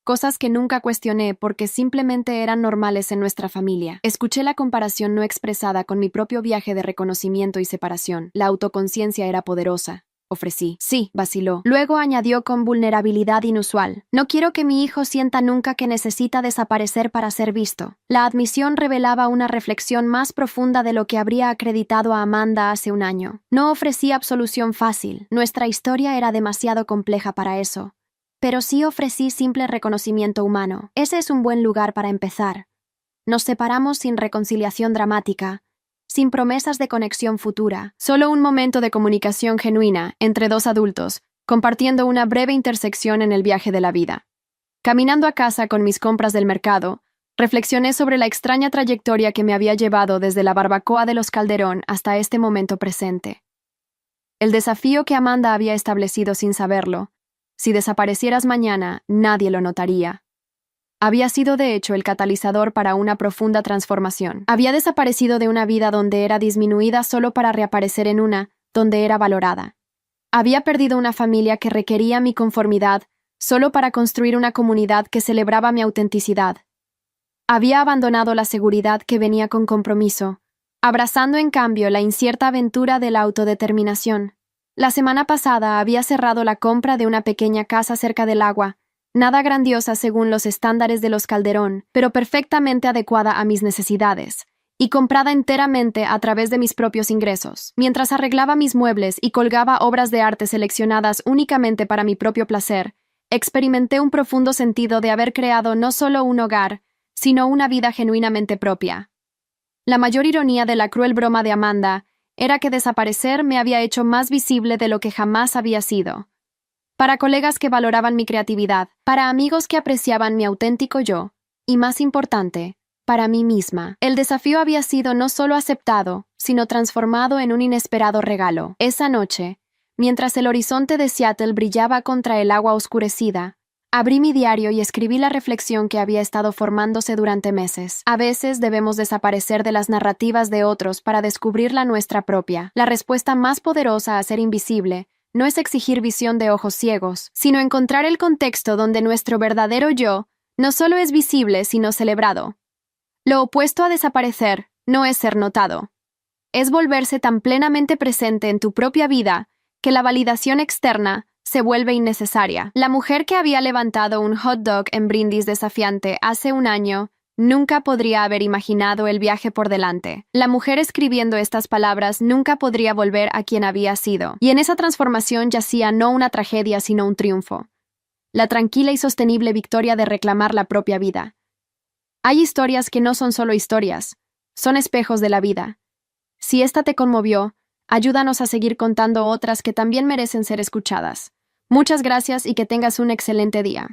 cosas que nunca cuestioné porque simplemente eran normales en nuestra familia». Escuché la comparación no expresada con mi propio viaje de reconocimiento y separación. La autoconciencia era poderosa. Ofrecí. «Sí», vaciló. Luego añadió con vulnerabilidad inusual. «No quiero que mi hijo sienta nunca que necesita desaparecer para ser visto». La admisión revelaba una reflexión más profunda de lo que habría acreditado a Amanda hace un año. No ofrecí absolución fácil. Nuestra historia era demasiado compleja para eso. Pero sí ofrecí simple reconocimiento humano. Ese es un buen lugar para empezar. Nos separamos sin reconciliación dramática, sin promesas de conexión futura, solo un momento de comunicación genuina entre dos adultos, compartiendo una breve intersección en el viaje de la vida. Caminando a casa con mis compras del mercado, reflexioné sobre la extraña trayectoria que me había llevado desde la barbacoa de los Calderón hasta este momento presente. El desafío que Amanda había establecido sin saberlo, si desaparecieras mañana, nadie lo notaría. Había sido de hecho el catalizador para una profunda transformación. Había desaparecido de una vida donde era disminuida solo para reaparecer en una donde era valorada. Había perdido una familia que requería mi conformidad solo para construir una comunidad que celebraba mi autenticidad. Había abandonado la seguridad que venía con compromiso, abrazando en cambio la incierta aventura de la autodeterminación. La semana pasada había cerrado la compra de una pequeña casa cerca del agua, nada grandiosa según los estándares de los Calderón, pero perfectamente adecuada a mis necesidades, y comprada enteramente a través de mis propios ingresos. Mientras arreglaba mis muebles y colgaba obras de arte seleccionadas únicamente para mi propio placer, experimenté un profundo sentido de haber creado no solo un hogar, sino una vida genuinamente propia. La mayor ironía de la cruel broma de Amanda era que desaparecer me había hecho más visible de lo que jamás había sido. Para colegas que valoraban mi creatividad, para amigos que apreciaban mi auténtico yo, y más importante, para mí misma. El desafío había sido no solo aceptado, sino transformado en un inesperado regalo. Esa noche, mientras el horizonte de Seattle brillaba contra el agua oscurecida, abrí mi diario y escribí la reflexión que había estado formándose durante meses. A veces debemos desaparecer de las narrativas de otros para descubrir la nuestra propia. La respuesta más poderosa a ser invisible no es exigir visión de ojos ciegos, sino encontrar el contexto donde nuestro verdadero yo no solo es visible, sino celebrado. Lo opuesto a desaparecer no es ser notado. Es volverse tan plenamente presente en tu propia vida que la validación externa se vuelve innecesaria. La mujer que había levantado un hot dog en brindis desafiante hace un año nunca podría haber imaginado el viaje por delante. La mujer escribiendo estas palabras nunca podría volver a quien había sido. Y en esa transformación yacía no una tragedia, sino un triunfo. La tranquila y sostenible victoria de reclamar la propia vida. Hay historias que no son solo historias, son espejos de la vida. Si esta te conmovió, ayúdanos a seguir contando otras que también merecen ser escuchadas. Muchas gracias y que tengas un excelente día.